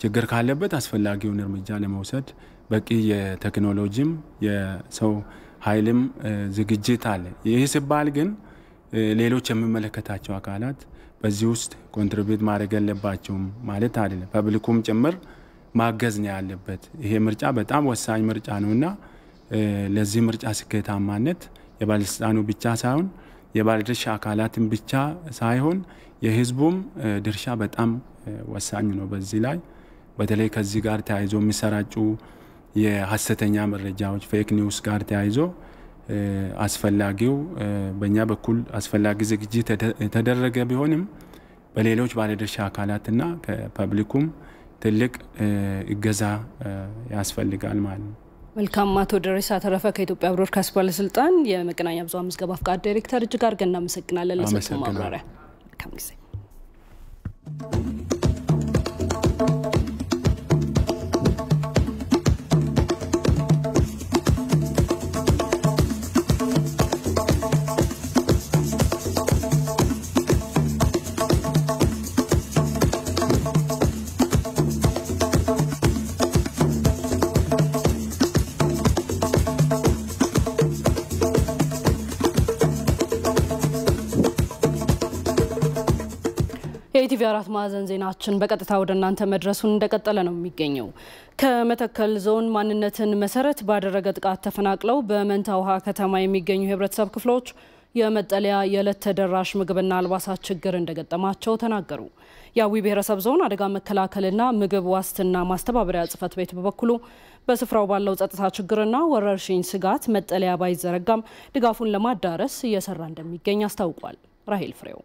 ችግር ካለበት አስፈላጊውን እርምጃ ለመውሰድ በቂ የቴክኖሎጂም የሰው ኃይልም ዝግጅት አለ። ይህ ሲባል ግን ሌሎች የሚመለከታቸው አካላት በዚህ ውስጥ ኮንትሪቢዩት ማድረግ ያለባቸውም ማለት አይደለም። ፐብሊኩም ጭምር ማገዝ ነው ያለበት። ይሄ ምርጫ በጣም ወሳኝ ምርጫ ነውና ለዚህ ምርጫ ስኬታማነት የባለስልጣኑ ብቻ ሳይሆን የባለድርሻ አካላትን ብቻ ሳይሆን የህዝቡም ድርሻ በጣም ወሳኝ ነው። በዚህ ላይ በተለይ ከዚህ ጋር ተያይዞ የሚሰራጩ የሐሰተኛ መረጃዎች ፌክ ኒውስ ጋር ተያይዞ አስፈላጊው በእኛ በኩል አስፈላጊ ዝግጅት የተደረገ ቢሆንም በሌሎች ባለድርሻ አካላትና ከፐብሊኩም ትልቅ እገዛ ያስፈልጋል ማለት ነው። መልካም። አቶ ድሬሳ ተረፈ ከኢትዮጵያ ብሮድካስት ባለስልጣን የመገናኛ ብዙሃን ምዝገባ ፍቃድ ዳይሬክተር እጅግ አድርገን እናመሰግናለን ለሰጡን ማብራሪያ። መልካም ጊዜ። የኢቲቪ አራት ማዕዘን ዜናችን በቀጥታ ወደ እናንተ መድረሱን እንደቀጠለ ነው የሚገኘው። ከመተከል ዞን ማንነትን መሰረት ባደረገ ጥቃት ተፈናቅለው በመንታ ውሃ ከተማ የሚገኙ የህብረተሰብ ክፍሎች የመጠለያ የዕለት ተደራሽ ምግብና አልባሳት ችግር እንደገጠማቸው ተናገሩ። የአዊ ብሔረሰብ ዞን አደጋ መከላከልና ምግብ ዋስትና ማስተባበሪያ ጽሕፈት ቤት በበኩሉ በስፍራው ባለው ጸጥታ ችግርና ወረርሽኝ ስጋት መጠለያ ባይዘረጋም ድጋፉን ለማዳረስ እየሰራ እንደሚገኝ አስታውቋል። ራሄል ፍሬው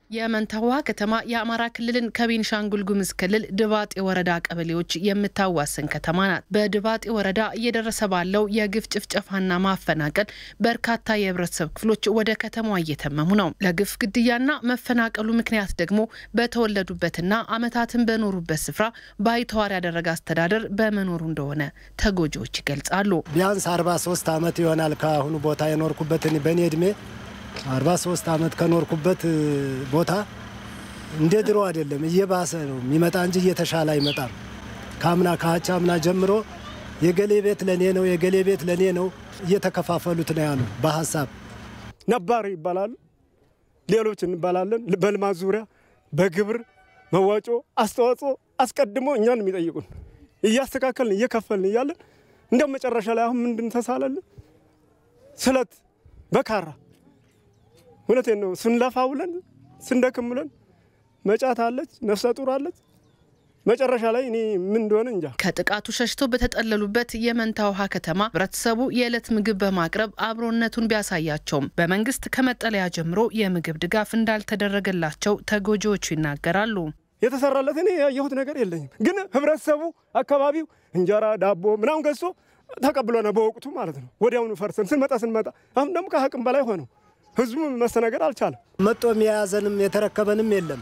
የመንታ ውሃ ከተማ የአማራ ክልልን ከቤንሻንጉል ጉሙዝ ክልል ድባጤ ወረዳ ቀበሌዎች የምታዋስን ከተማ ናት። በድባጤ ወረዳ እየደረሰ ባለው የግፍ ጭፍጨፋና ማፈናቀል በርካታ የህብረተሰብ ክፍሎች ወደ ከተማዋ እየተመሙ ነው። ለግፍ ግድያና መፈናቀሉ ምክንያት ደግሞ በተወለዱበትና ዓመታትን በኖሩበት ስፍራ ባይተዋር ያደረገ አስተዳደር በመኖሩ እንደሆነ ተጎጂዎች ይገልጻሉ። ቢያንስ 43 ዓመት ይሆናል ካሁኑ ቦታ የኖርኩበት በኔ እድሜ 43 ዓመት ከኖርኩበት ቦታ እንደ ድሮ አይደለም፣ እየባሰ ነው የሚመጣ እንጂ እየተሻለ አይመጣም። ካምና ካቻምና ጀምሮ የገሌ ቤት ለኔ ነው የገሌ ቤት ለኔ ነው እየተከፋፈሉት ነው ያሉ በሐሳብ ነባር ይባላሉ፣ ሌሎች እንባላለን። በልማት ዙሪያ በግብር መዋጮ አስተዋጽኦ አስቀድሞ እኛን የሚጠይቁን እያስተካከልን እየከፈልን እያለን እንደው መጨረሻ ላይ አሁን ምንድን ተሳለልን ስለት በካራ ሁለቴን ነው ስንለፋ ብለን ስንደክም ብለን መጫት አለች ነፍሰ ጡር አለች። መጨረሻ ላይ እኔ ምን እንደሆነ እንጃ። ከጥቃቱ ሸሽተው በተጠለሉበት የመንታ ውሃ ከተማ ህብረተሰቡ የዕለት ምግብ በማቅረብ አብሮነቱን ቢያሳያቸውም በመንግስት ከመጠለያ ጀምሮ የምግብ ድጋፍ እንዳልተደረገላቸው ተጎጂዎቹ ይናገራሉ። የተሰራለት እኔ ያየሁት ነገር የለኝም፣ ግን ህብረተሰቡ አካባቢው እንጀራ ዳቦ ምናምን ገዝቶ ተቀብሎና በወቅቱ ማለት ነው። ወዲያውኑ ፈርሰን ስንመጣ አሁን ደግሞ ከአቅም በላይ ሆነው ህዝቡ መስተናገድ አልቻለም። መጦ የሚያዘንም የተረከበንም የለም።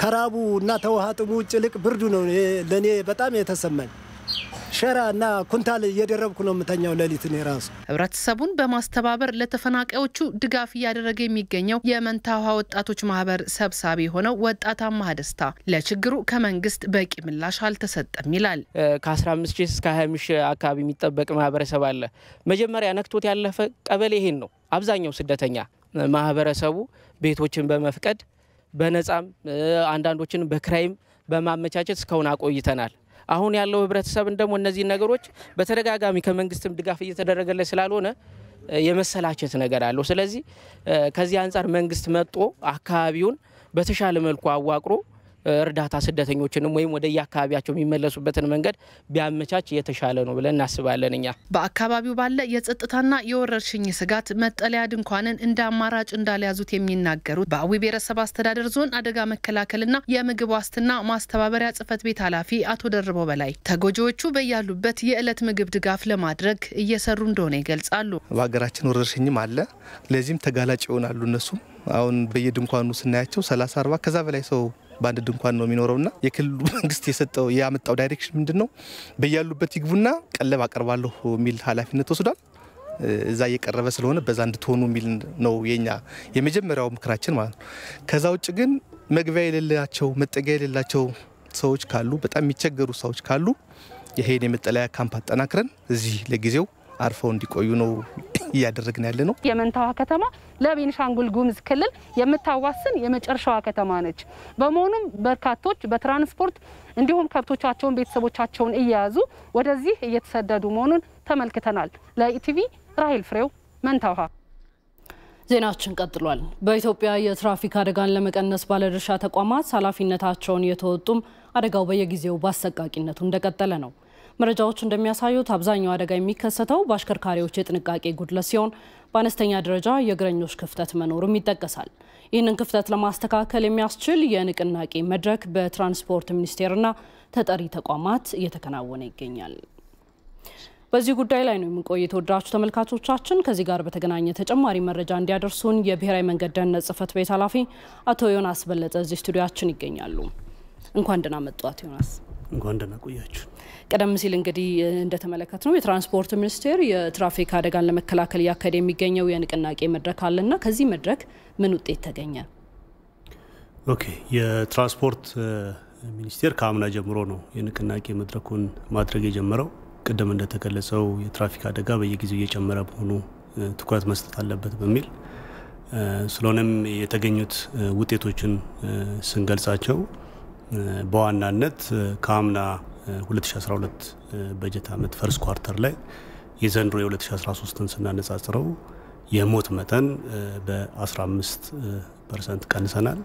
ከራቡ እና ተውሃ ጥሙ ውጭ ልቅ ብርዱ ነው ለኔ በጣም የተሰማኝ። ሸራና ኩንታል እየደረብኩ ነው የምተኛው ሌሊት ነው ራሱ። ህብረተሰቡን በማስተባበር ለተፈናቃዮቹ ድጋፍ እያደረገ የሚገኘው የመንታ ውሃ ወጣቶች ማህበር ሰብሳቢ ሆነው ወጣት አማሃ ደስታ ለችግሩ ከመንግስት በቂ ምላሽ አልተሰጠም ይላል። ከ15 እስከ 20 አካባቢ የሚጠበቅ ማህበረሰብ አለ። መጀመሪያ ነክቶት ያለፈ ቀበሌ ይሄን ነው። አብዛኛው ስደተኛ ማህበረሰቡ ቤቶችን በመፍቀድ በነጻም አንዳንዶችን በክራይም በማመቻቸት እስካሁን አቆይተናል። አሁን ያለው ህብረተሰብ እንደሞ እነዚህ ነገሮች በተደጋጋሚ ከመንግስትም ድጋፍ እየተደረገለ ስላልሆነ የመሰላቸት ነገር አለው። ስለዚህ ከዚህ አንፃር መንግስት መጥቶ አካባቢውን በተሻለ መልኩ አዋቅሮ እርዳታ ስደተኞችንም ወይም ወደ ያካባቢያቸው የሚመለሱበትን መንገድ ቢያመቻች የተሻለ ነው ብለን እናስባለን። እኛ በአካባቢው ባለ የጸጥታና የወረርሽኝ ስጋት መጠለያ ድንኳንን እንደ አማራጭ እንዳልያዙት የሚናገሩት በአዊ ብሔረሰብ አስተዳደር ዞን አደጋ መከላከልና የምግብ ዋስትና ማስተባበሪያ ጽሕፈት ቤት ኃላፊ አቶ ደርበው በላይ ተጎጂዎቹ በያሉበት የዕለት ምግብ ድጋፍ ለማድረግ እየሰሩ እንደሆነ ይገልጻሉ። በሀገራችን ወረርሽኝም አለ፣ ለዚህም ተጋላጭ ይሆናሉ። እነሱ አሁን በየድንኳኑ ስናያቸው 30-40 ከዛ በላይ ሰው ባንድ ድንኳን ነው የሚኖረውና የክልሉ መንግስት የሰጠው ያመጣው ዳይሬክሽን ምንድነው? በያሉበት ይግቡና ቀለብ አቀርባለሁ የሚል ኃላፊነት ወስዷል። እዛ እየቀረበ ስለሆነ በዛ እንድትሆኑ የሚል ነው የኛ የመጀመሪያው ምክራችን ማለት ነው። ከዛ ውጭ ግን መግቢያ የሌላቸው መጠጊያ የሌላቸው ሰዎች ካሉ፣ በጣም የሚቸገሩ ሰዎች ካሉ ይሄን የመጠለያ ካምፕ አጠናክረን እዚህ ለጊዜው አርፈው እንዲቆዩ ነው እያደረግን ያለ ነው። የመንታ ውሃ ከተማ ለቤንሻንጉል ጉሙዝ ክልል የምታዋስን የመጨረሻዋ ከተማ ነች። በመሆኑም በርካቶች በትራንስፖርት እንዲሁም ከብቶቻቸውን ቤተሰቦቻቸውን እየያዙ ወደዚህ እየተሰደዱ መሆኑን ተመልክተናል። ለኢቲቪ ራሄል ፍሬው መንታ ውሃ። ዜናችን ቀጥሏል። በኢትዮጵያ የትራፊክ አደጋን ለመቀነስ ባለድርሻ ተቋማት ኃላፊነታቸውን የተወጡም አደጋው በየጊዜው በአሰቃቂነቱ እንደቀጠለ ነው። መረጃዎች እንደሚያሳዩት አብዛኛው አደጋ የሚከሰተው በአሽከርካሪዎች የጥንቃቄ ጉድለት ሲሆን በአነስተኛ ደረጃ የእግረኞች ክፍተት መኖሩም ይጠቀሳል። ይህንን ክፍተት ለማስተካከል የሚያስችል የንቅናቄ መድረክ በትራንስፖርት ሚኒስቴርና ተጠሪ ተቋማት እየተከናወነ ይገኛል። በዚህ ጉዳይ ላይ ነው የምንቆየው ተወዳጁ ተመልካቾቻችን። ከዚህ ጋር በተገናኘ ተጨማሪ መረጃ እንዲያደርሱን የብሔራዊ መንገድ ደህንነት ጽሕፈት ቤት ኃላፊ አቶ ዮናስ በለጠ እዚህ ስቱዲዮአችን ይገኛሉ። እንኳን ደህና መጡ አቶ ዮናስ። እንኳን ደህና ቆያችሁ። ቀደም ሲል እንግዲህ እንደተመለከትነው የትራንስፖርት ሚኒስቴር የትራፊክ አደጋን ለመከላከል ያካሄደ የሚገኘው የንቅናቄ መድረክ አለና ከዚህ መድረክ ምን ውጤት ተገኘ? ኦኬ የትራንስፖርት ሚኒስቴር ከአምና ጀምሮ ነው የንቅናቄ መድረኩን ማድረግ የጀመረው። ቀደም እንደተገለጸው የትራፊክ አደጋ በየጊዜው እየጨመረ መሆኑ ትኩረት መስጠት አለበት በሚል ስለሆነም የተገኙት ውጤቶችን ስንገልጻቸው በዋናነት ከአምና 2012 በጀት ዓመት ፈርስት ኳርተር ላይ የዘንድሮ የ2013ን ስናነጻጽረው የሞት መጠን በ15% ቀንሰናል።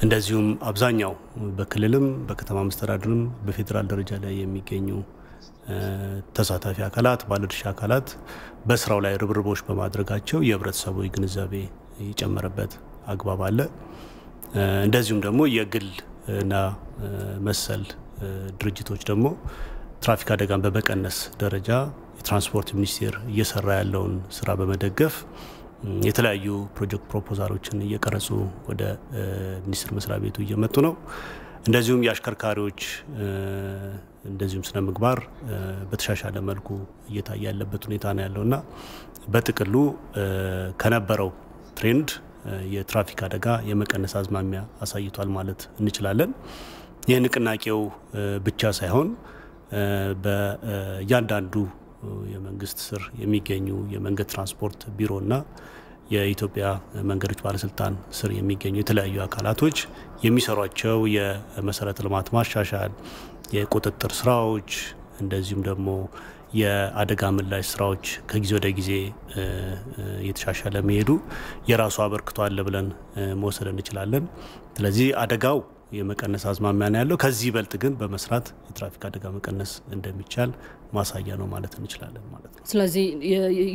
እንደዚሁም አብዛኛው በክልልም በከተማ መስተዳድርም በፌደራል ደረጃ ላይ የሚገኙ ተሳታፊ አካላት ባለድርሻ አካላት በስራው ላይ ርብርቦች በማድረጋቸው የህብረተሰቡ ግንዛቤ የጨመረበት አግባብ አለ። እንደዚሁም ደግሞ የግል እና መሰል ድርጅቶች ደግሞ ትራፊክ አደጋን በመቀነስ ደረጃ የትራንስፖርት ሚኒስቴር እየሰራ ያለውን ስራ በመደገፍ የተለያዩ ፕሮጀክት ፕሮፖዛሎችን እየቀረጹ ወደ ሚኒስቴር መስሪያ ቤቱ እየመጡ ነው። እንደዚሁም የአሽከርካሪዎች እንደዚሁም ስነ ምግባር በተሻሻለ መልኩ እየታየ ያለበት ሁኔታ ነው ያለውና በጥቅሉ ከነበረው ትሬንድ የትራፊክ አደጋ የመቀነስ አዝማሚያ አሳይቷል ማለት እንችላለን። የንቅናቄው ብቻ ሳይሆን በእያንዳንዱ የመንግስት ስር የሚገኙ የመንገድ ትራንስፖርት ቢሮና የኢትዮጵያ መንገዶች ባለስልጣን ስር የሚገኙ የተለያዩ አካላቶች የሚሰሯቸው የመሰረተ ልማት ማሻሻል የቁጥጥር ስራዎች እንደዚሁም ደግሞ የአደጋ ምላሽ ስራዎች ከጊዜ ወደ ጊዜ እየተሻሻለ መሄዱ የራሱ አበርክቶ አለ ብለን መውሰድ እንችላለን። ስለዚህ አደጋው የመቀነስ አዝማሚያ ነው ያለው። ከዚህ በልጥ ግን በመስራት የትራፊክ አደጋ መቀነስ እንደሚቻል ማሳያ ነው ማለት እንችላለን ማለት ነው። ስለዚህ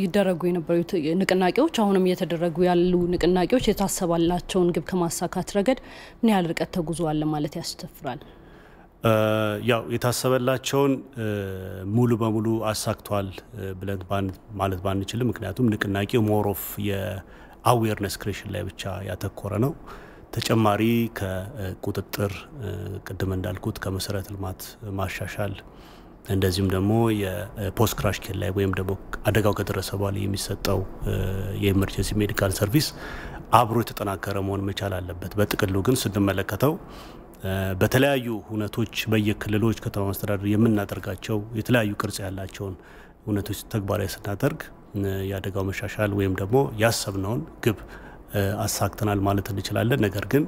ይደረጉ የነበሩት ንቅናቄዎች አሁንም እየተደረጉ ያሉ ንቅናቄዎች የታሰባላቸውን ግብ ከማሳካት ረገድ ምን ያህል ርቀት ተጉዟል ማለት ያስተፍራል? ያው የታሰበላቸውን ሙሉ በሙሉ አሳክቷል ብለን ማለት ባንችልም ምክንያቱም ንቅናቄው ሞር ኦፍ የአዌርነስ ክሬሽን ላይ ብቻ ያተኮረ ነው። ተጨማሪ ከቁጥጥር ቅድም እንዳልኩት ከመሰረተ ልማት ማሻሻል እንደዚሁም ደግሞ የፖስት ክራሽ ኬር ላይ ወይም ደግሞ አደጋው ከደረሰ በኋላ የሚሰጠው የኤመርጀንሲ ሜዲካል ሰርቪስ አብሮ የተጠናከረ መሆን መቻል አለበት። በጥቅሉ ግን ስንመለከተው በተለያዩ ሁነቶች በየክልሎች ከተማ መስተዳድር የምናደርጋቸው የተለያዩ ቅርጽ ያላቸውን ሁነቶች ተግባራዊ ስናደርግ የአደጋው መሻሻል ወይም ደግሞ ያሰብነውን ግብ አሳክተናል ማለት እንችላለን። ነገር ግን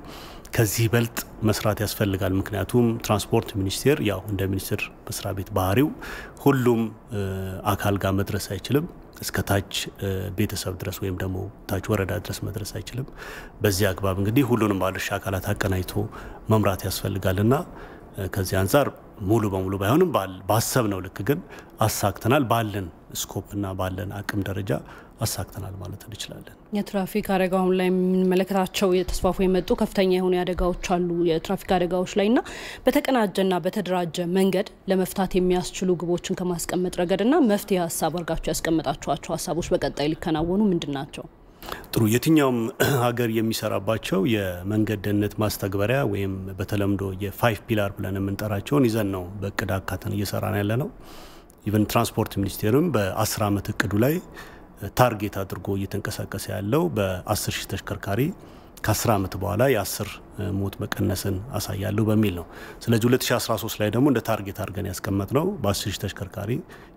ከዚህ በልጥ መስራት ያስፈልጋል። ምክንያቱም ትራንስፖርት ሚኒስቴር ያው እንደ ሚኒስቴር መስሪያ ቤት ባህሪው ሁሉም አካል ጋር መድረስ አይችልም። እስከ ታች ቤተሰብ ድረስ ወይም ደግሞ ታች ወረዳ ድረስ መድረስ አይችልም። በዚህ አግባብ እንግዲህ ሁሉንም ባለድርሻ አካላት አቀናጅቶ መምራት ያስፈልጋልና ከዚህ አንፃር ሙሉ በሙሉ ባይሆንም ባሰብነው ልክ ግን አሳክተናል። ባለን ስኮፕና ባለን አቅም ደረጃ አሳክተናል ማለት እንችላለን። የትራፊክ አደጋውን ላይ የምንመለከታቸው የተስፋፉ የመጡ ከፍተኛ የሆኑ አደጋዎች አሉ የትራፊክ አደጋዎች ላይና በተቀናጀና በተደራጀ መንገድ ለመፍታት የሚያስችሉ ግቦችን ከማስቀመጥ ረገድና መፍትሄ ሀሳብ አድርጋችሁ ያስቀመጣችኋቸው ሀሳቦች በቀጣይ ሊከናወኑ ምንድናቸው? ጥሩ የትኛውም ሀገር የሚሰራባቸው የመንገድ ደህንነት ማስተግበሪያ ወይም በተለምዶ የ5 ፒላር ብለን የምንጠራቸውን ይዘን ነው በእቅድ አካተን እየሰራን ያለ ነው። ኢቨን ትራንስፖርት ሚኒስቴርም በ10 ዓመት እቅዱ ላይ ታርጌት አድርጎ እየተንቀሳቀሰ ያለው በ10 ሺህ ተሽከርካሪ ከ10 ዓመት በኋላ የ10 ሞት መቀነስን አሳያለሁ በሚል ነው። ስለዚህ 2013 ላይ ደግሞ እንደ ታርጌት አድርገን ያስቀመጥ ነው በ10 ሺህ ተሽከርካሪ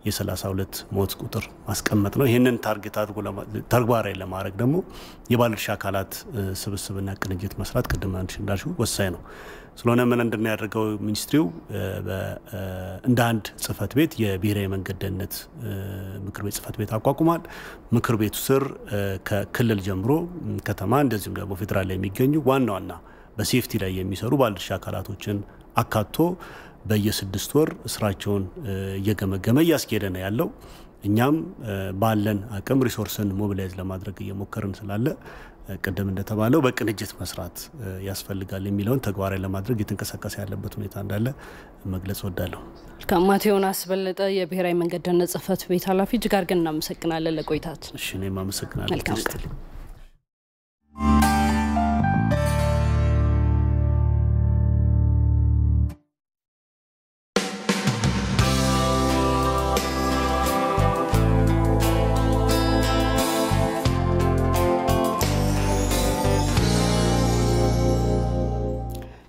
የ32 ሞት ቁጥር ማስቀመጥ ነው። ይህንን ታርጌት አድርጎ ተግባራዊ ለማድረግ ደግሞ የባለድርሻ አካላት ስብስብና ቅንጅት መስራት ቅድም እንዳልሽው ወሳኝ ነው። ስለሆነ ምን እንደሚያደርገው ሚኒስትሪው እንደ አንድ ጽህፈት ቤት የብሔራዊ መንገድ ደህንነት ምክር ቤት ጽህፈት ቤት አቋቁሟል። ምክር ቤቱ ስር ከክልል ጀምሮ ከተማ እንደዚሁም ደግሞ ፌደራል ላይ የሚገኙ ዋና በሴፍቲ ላይ የሚሰሩ ባለድርሻ አካላቶችን አካቶ በየ6 ወር ስራቸውን እየገመገመ እያስኬደ ነው ያለው። እኛም ባለን አቅም ሪሶርስን ሞቢላይዝ ለማድረግ እየሞከርን ስላለ ቀደም እንደተባለው በቅንጅት መስራት ያስፈልጋል የሚለውን ተግባራዊ ለማድረግ የተንቀሳቀሰ ያለበት ሁኔታ እንዳለ መግለጽ ወዳለሁ። ከማቴዎን አስበለጠ የብሔራዊ መንገድ ደህንነት ጽሕፈት ቤት ኃላፊ እጅግ አድርገን እናመሰግናለን ለቆይታችን። እሺ እኔም አመሰግናለሁ። መልካም ቀን።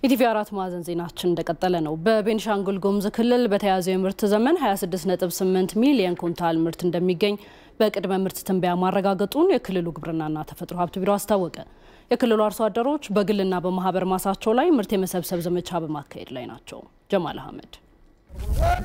ኢቲቪ 4 ማዕዘን ዜናችን እንደቀጠለ ነው። በቤንሻንጉል ጉሙዝ ክልል በተያዘው የምርት ዘመን 26.8 ሚሊዮን ኩንታል ምርት እንደሚገኝ በቅድመ ምርት ትንበያ ማረጋገጡን የክልሉ ግብርናና ተፈጥሮ ሀብት ቢሮ አስታወቀ። የክልሉ አርሶ አደሮች በግልና በማህበር ማሳቸው ላይ ምርት የመሰብሰብ ዘመቻ በማካሄድ ላይ ናቸው። ጀማል አህመድ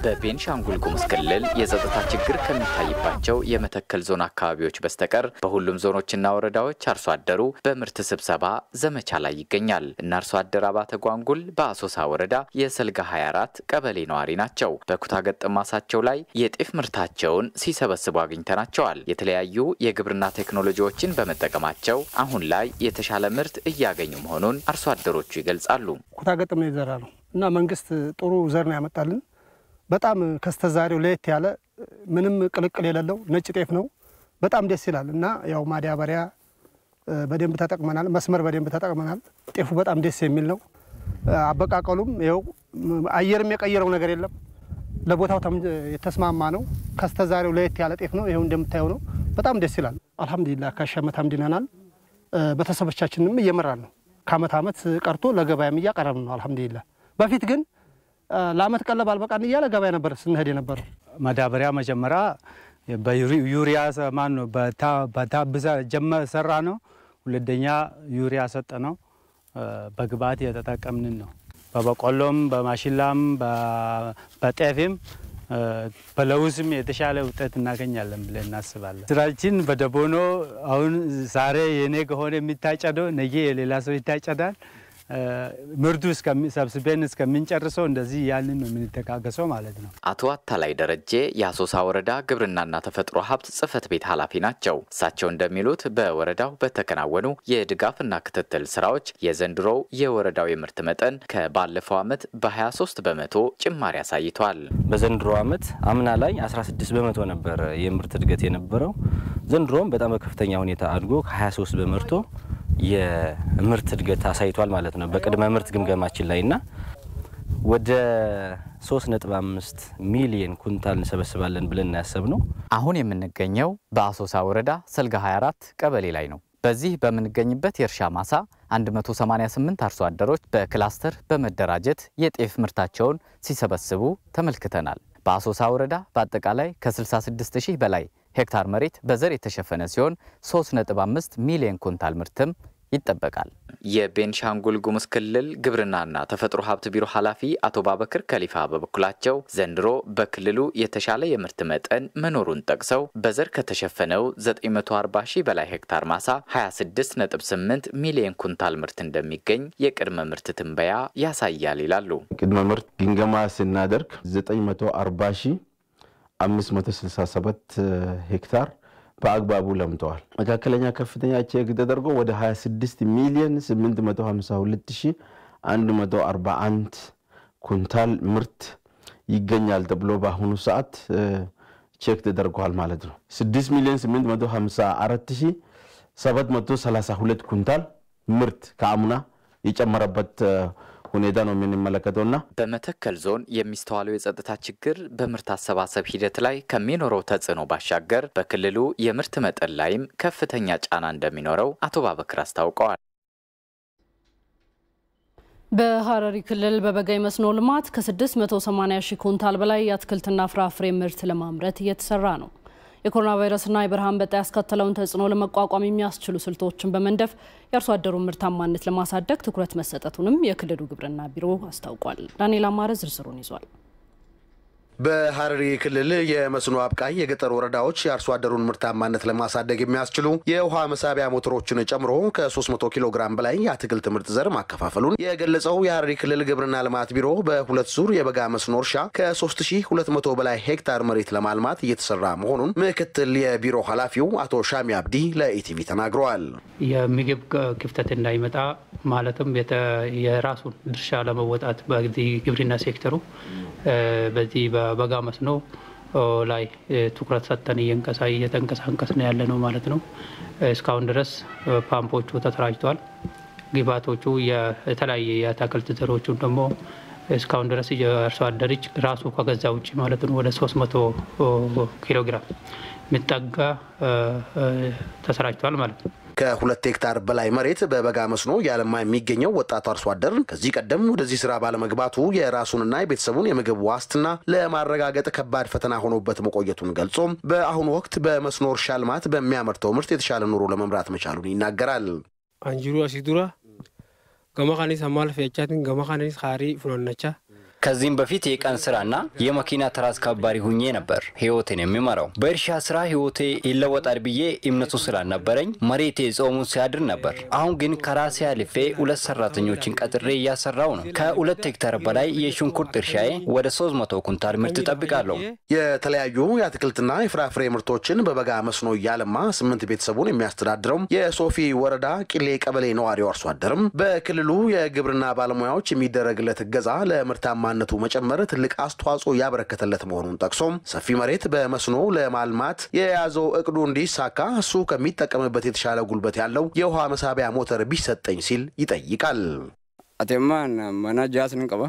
በቤንሻንጉል ጉሙዝ ክልል የጸጥታ ችግር ከሚታይባቸው የመተከል ዞን አካባቢዎች በስተቀር በሁሉም ዞኖችና ወረዳዎች አርሶ አደሩ በምርት ስብሰባ ዘመቻ ላይ ይገኛል። እና አርሶ አደር አባተ ጓንጉል በአሶሳ ወረዳ የሰልጋ 24 ቀበሌ ነዋሪ ናቸው። በኩታ ገጠም ማሳቸው ላይ የጤፍ ምርታቸውን ሲሰበስቡ አግኝተናቸዋል። የተለያዩ የግብርና ቴክኖሎጂዎችን በመጠቀማቸው አሁን ላይ የተሻለ ምርት እያገኙ መሆኑን አርሶ አደሮቹ ይገልጻሉ። ኩታ ገጠም ነው የዘራ ነው እና መንግስት ጥሩ ዘር ነው ያመጣልን። በጣም ከስተዛሬው ለየት ያለ ምንም ቅልቅል የሌለው ነጭ ጤፍ ነው። በጣም ደስ ይላል እና ያው ማዳበሪያ በደንብ ተጠቅመናል። መስመር በደንብ ተጠቅመናል። ጤፉ በጣም ደስ የሚል ነው። አበቃቀሉም ያው አየርም የቀየረው ነገር የለም። ለቦታው የተስማማ ነው። ከስተዛሬው ለየት ያለ ጤፍ ነው። ይሄው እንደምታየው ነው። በጣም ደስ ይላል። አልহামዱሊላህ ከሸመታም ድነናል። በተሰበቻችንም እየመራን ነው። ከአመት አመት ቀርቶ ለገበያም እያቀረብን ነው። አልহামዱሊላህ በፊት ግን ለአመት ቀለብ አልበቃን እያለ ገበያ ነበር ስንሄድ ነበር። ማዳበሪያ መጀመሪያ በዩሪያ ማን ነው በታብዛ ሰራ ነው። ሁለተኛ ዩሪያ ሰጠ ነው። በግብአት የተጠቀምን ነው። በበቆሎም በማሽላም በጤፍም በለውዝም የተሻለ ውጤት እናገኛለን ብለን እናስባለን። ስራችን በደቦኖ አሁን ዛሬ የኔ ከሆነ የሚታጨደው ነገ የሌላ ሰው ይታጨዳል። ምርቱ እስከሚሰብስበን እስከምንጨርሰው እንደዚህ ያንን ነው የምንተጋገሰው ማለት ነው። አቶ አታላይ ደረጀ የአሶሳ ወረዳ ግብርናና ተፈጥሮ ሀብት ጽሕፈት ቤት ኃላፊ ናቸው። እሳቸው እንደሚሉት በወረዳው በተከናወኑ የድጋፍና ክትትል ስራዎች የዘንድሮው የወረዳው የምርት መጠን ከባለፈው አመት በ23 በመቶ ጭማሪ አሳይቷል። በዘንድሮ አመት አምና ላይ 16 በመቶ ነበር የምርት እድገት የነበረው። ዘንድሮም በጣም በከፍተኛ ሁኔታ አድጎ 23 በመቶ የምርት እድገት አሳይቷል ማለት ነው። በቅድመ ምርት ግምገማችን ላይና ወደ 3.5 ሚሊዮን ኩንታል እንሰበስባለን ብለን ያሰብነው። አሁን የምንገኘው በአሶሳ ወረዳ ሰልጋ 24 ቀበሌ ላይ ነው። በዚህ በምንገኝበት የእርሻ ማሳ 188 አርሶ አደሮች በክላስተር በመደራጀት የጤፍ ምርታቸውን ሲሰበስቡ ተመልክተናል። በአሶሳ ወረዳ በአጠቃላይ ከ66000 በላይ ሄክታር መሬት በዘር የተሸፈነ ሲሆን 3.5 ሚሊዮን ኩንታል ምርትም ይጠበቃል። የቤንሻንጉል ጉሙዝ ክልል ግብርናና ተፈጥሮ ሀብት ቢሮ ኃላፊ አቶ ባበክር ከሊፋ በበኩላቸው ዘንድሮ በክልሉ የተሻለ የምርት መጠን መኖሩን ጠቅሰው በዘር ከተሸፈነው 940000 በላይ ሄክታር ማሳ 26.8 ሚሊዮን ኩንታል ምርት እንደሚገኝ የቅድመ ምርት ትንበያ ያሳያል ይላሉ። ቅድመ ምርት ግምገማ ስናደርግ 940567 ሄክታር በአግባቡ ለምተዋል። መካከለኛ ከፍተኛ ቼክ ተደርጎ ወደ 26 ሚሊዮን 852141 ኩንታል ምርት ይገኛል ተብሎ በአሁኑ ሰዓት ቼክ ተደርጓል ማለት ነው። 6 ሚሊዮን 854732 ኩንታል ምርት ከአምና የጨመረበት ሁኔታ ነው የምንመለከተውና በመተከል ዞን የሚስተዋለው የጸጥታ ችግር በምርት አሰባሰብ ሂደት ላይ ከሚኖረው ተጽዕኖ ባሻገር በክልሉ የምርት መጠን ላይም ከፍተኛ ጫና እንደሚኖረው አቶ ባበክር አስታውቀዋል። በሐረሪ ክልል በበጋይ መስኖ ልማት ከ680,000 ኩንታል በላይ የአትክልትና ፍራፍሬ ምርት ለማምረት እየተሰራ ነው። የኮሮና ቫይረስና የበረሃ አንበጣ ያስከተለውን ተጽዕኖ ለመቋቋም የሚያስችሉ ስልቶችን በመንደፍ የአርሶ አደሩን ምርታማነት ለማሳደግ ትኩረት መሰጠቱንም የክልሉ ግብርና ቢሮ አስታውቋል። ዳንኤል አማረ ዝርዝሩን ይዟል። በሐረሪ ክልል የመስኖ አብቃይ የገጠር ወረዳዎች የአርሶ አደሩን ምርታማነት ለማሳደግ የሚያስችሉ የውሃ መሳቢያ ሞተሮችን ጨምሮ ከ300 ኪሎ ግራም በላይ የአትክልት ምርጥ ዘር ማከፋፈሉን የገለጸው የሐረሪ ክልል ግብርና ልማት ቢሮ በሁለት ዙር የበጋ መስኖ እርሻ ከ3200 በላይ ሄክታር መሬት ለማልማት እየተሰራ መሆኑን ምክትል የቢሮ ኃላፊው አቶ ሻሚ አብዲ ለኢቲቪ ተናግረዋል። የምግብ ክፍተት እንዳይመጣ ማለትም የራሱን ድርሻ ለመወጣት በዚህ ግብርና ሴክተሩ በዚህ በበጋ መስኖ ላይ ትኩረት ሰጥተን እየተንቀሳቀስን ያለ ነው ማለት ነው። እስካሁን ድረስ ፓምፖቹ ተሰራጭተዋል። ግብዓቶቹ የተለያየ የአትክልት ዘሮቹን ደግሞ እስካሁን ድረስ የአርሶ አደር ራሱ ከገዛ ውጭ ማለት ነው ወደ 300 ኪሎ ግራም የሚጠጋ ተሰራጭተዋል ማለት ነው። ከ2 ሄክታር በላይ መሬት በበጋ መስኖ ያለማ የሚገኘው ወጣቱ አርሶ አደር ከዚህ ቀደም ወደዚህ ስራ ባለመግባቱ የራሱንና የቤተሰቡን የምግብ ዋስትና ለማረጋገጥ ከባድ ፈተና ሆኖበት መቆየቱን ገልጾ በአሁኑ ወቅት በመስኖ እርሻ ልማት በሚያመርተው ምርት የተሻለ ኑሮ ለመምራት መቻሉን ይናገራል። አንጅሩ አሲዱራ ገማኻኒስ አማልፍ ያቻትን ገማኻኒስ ኻሪ ፍሎነቻ ከዚህም በፊት የቀን ስራና የመኪና ትራስ ከባሪ ሁኜ ነበር ህይወቴን የሚመራው። በእርሻ ስራ ህይወቴ ይለወጣል ብዬ እምነቱ ስላልነበረኝ መሬቴ ጾሙን ሲያድር ነበር። አሁን ግን ከራሴ አልፌ 2 ሰራተኞችን ቀጥሬ እያሰራው ነው። ከ2 ሄክታር በላይ የሽንኩርት እርሻዬ ወደ 300 ኩንታል ምርት ጠብቃለሁ። የተለያዩ የአትክልትና የፍራፍሬ ምርቶችን በበጋ መስኖ ያለማ 8 ቤተሰቡን የሚያስተዳድረው የሶፊ ወረዳ ቂሌ ቀበሌ ነዋሪው አርሶ አደርም በክልሉ የግብርና ባለሙያዎች የሚደረግለት እገዛ ለምርታማ ነቱ መጨመር ትልቅ አስተዋጽኦ ያበረከተለት መሆኑን ጠቅሶም ሰፊ መሬት በመስኖ ለማልማት የያዘው እቅዱ እንዲሳካ እሱ ከሚጠቀምበት የተሻለ ጉልበት ያለው የውሃ መሳቢያ ሞተር ቢሰጠኝ ሲል ይጠይቃል። አተማን ማናጃስን ቀባ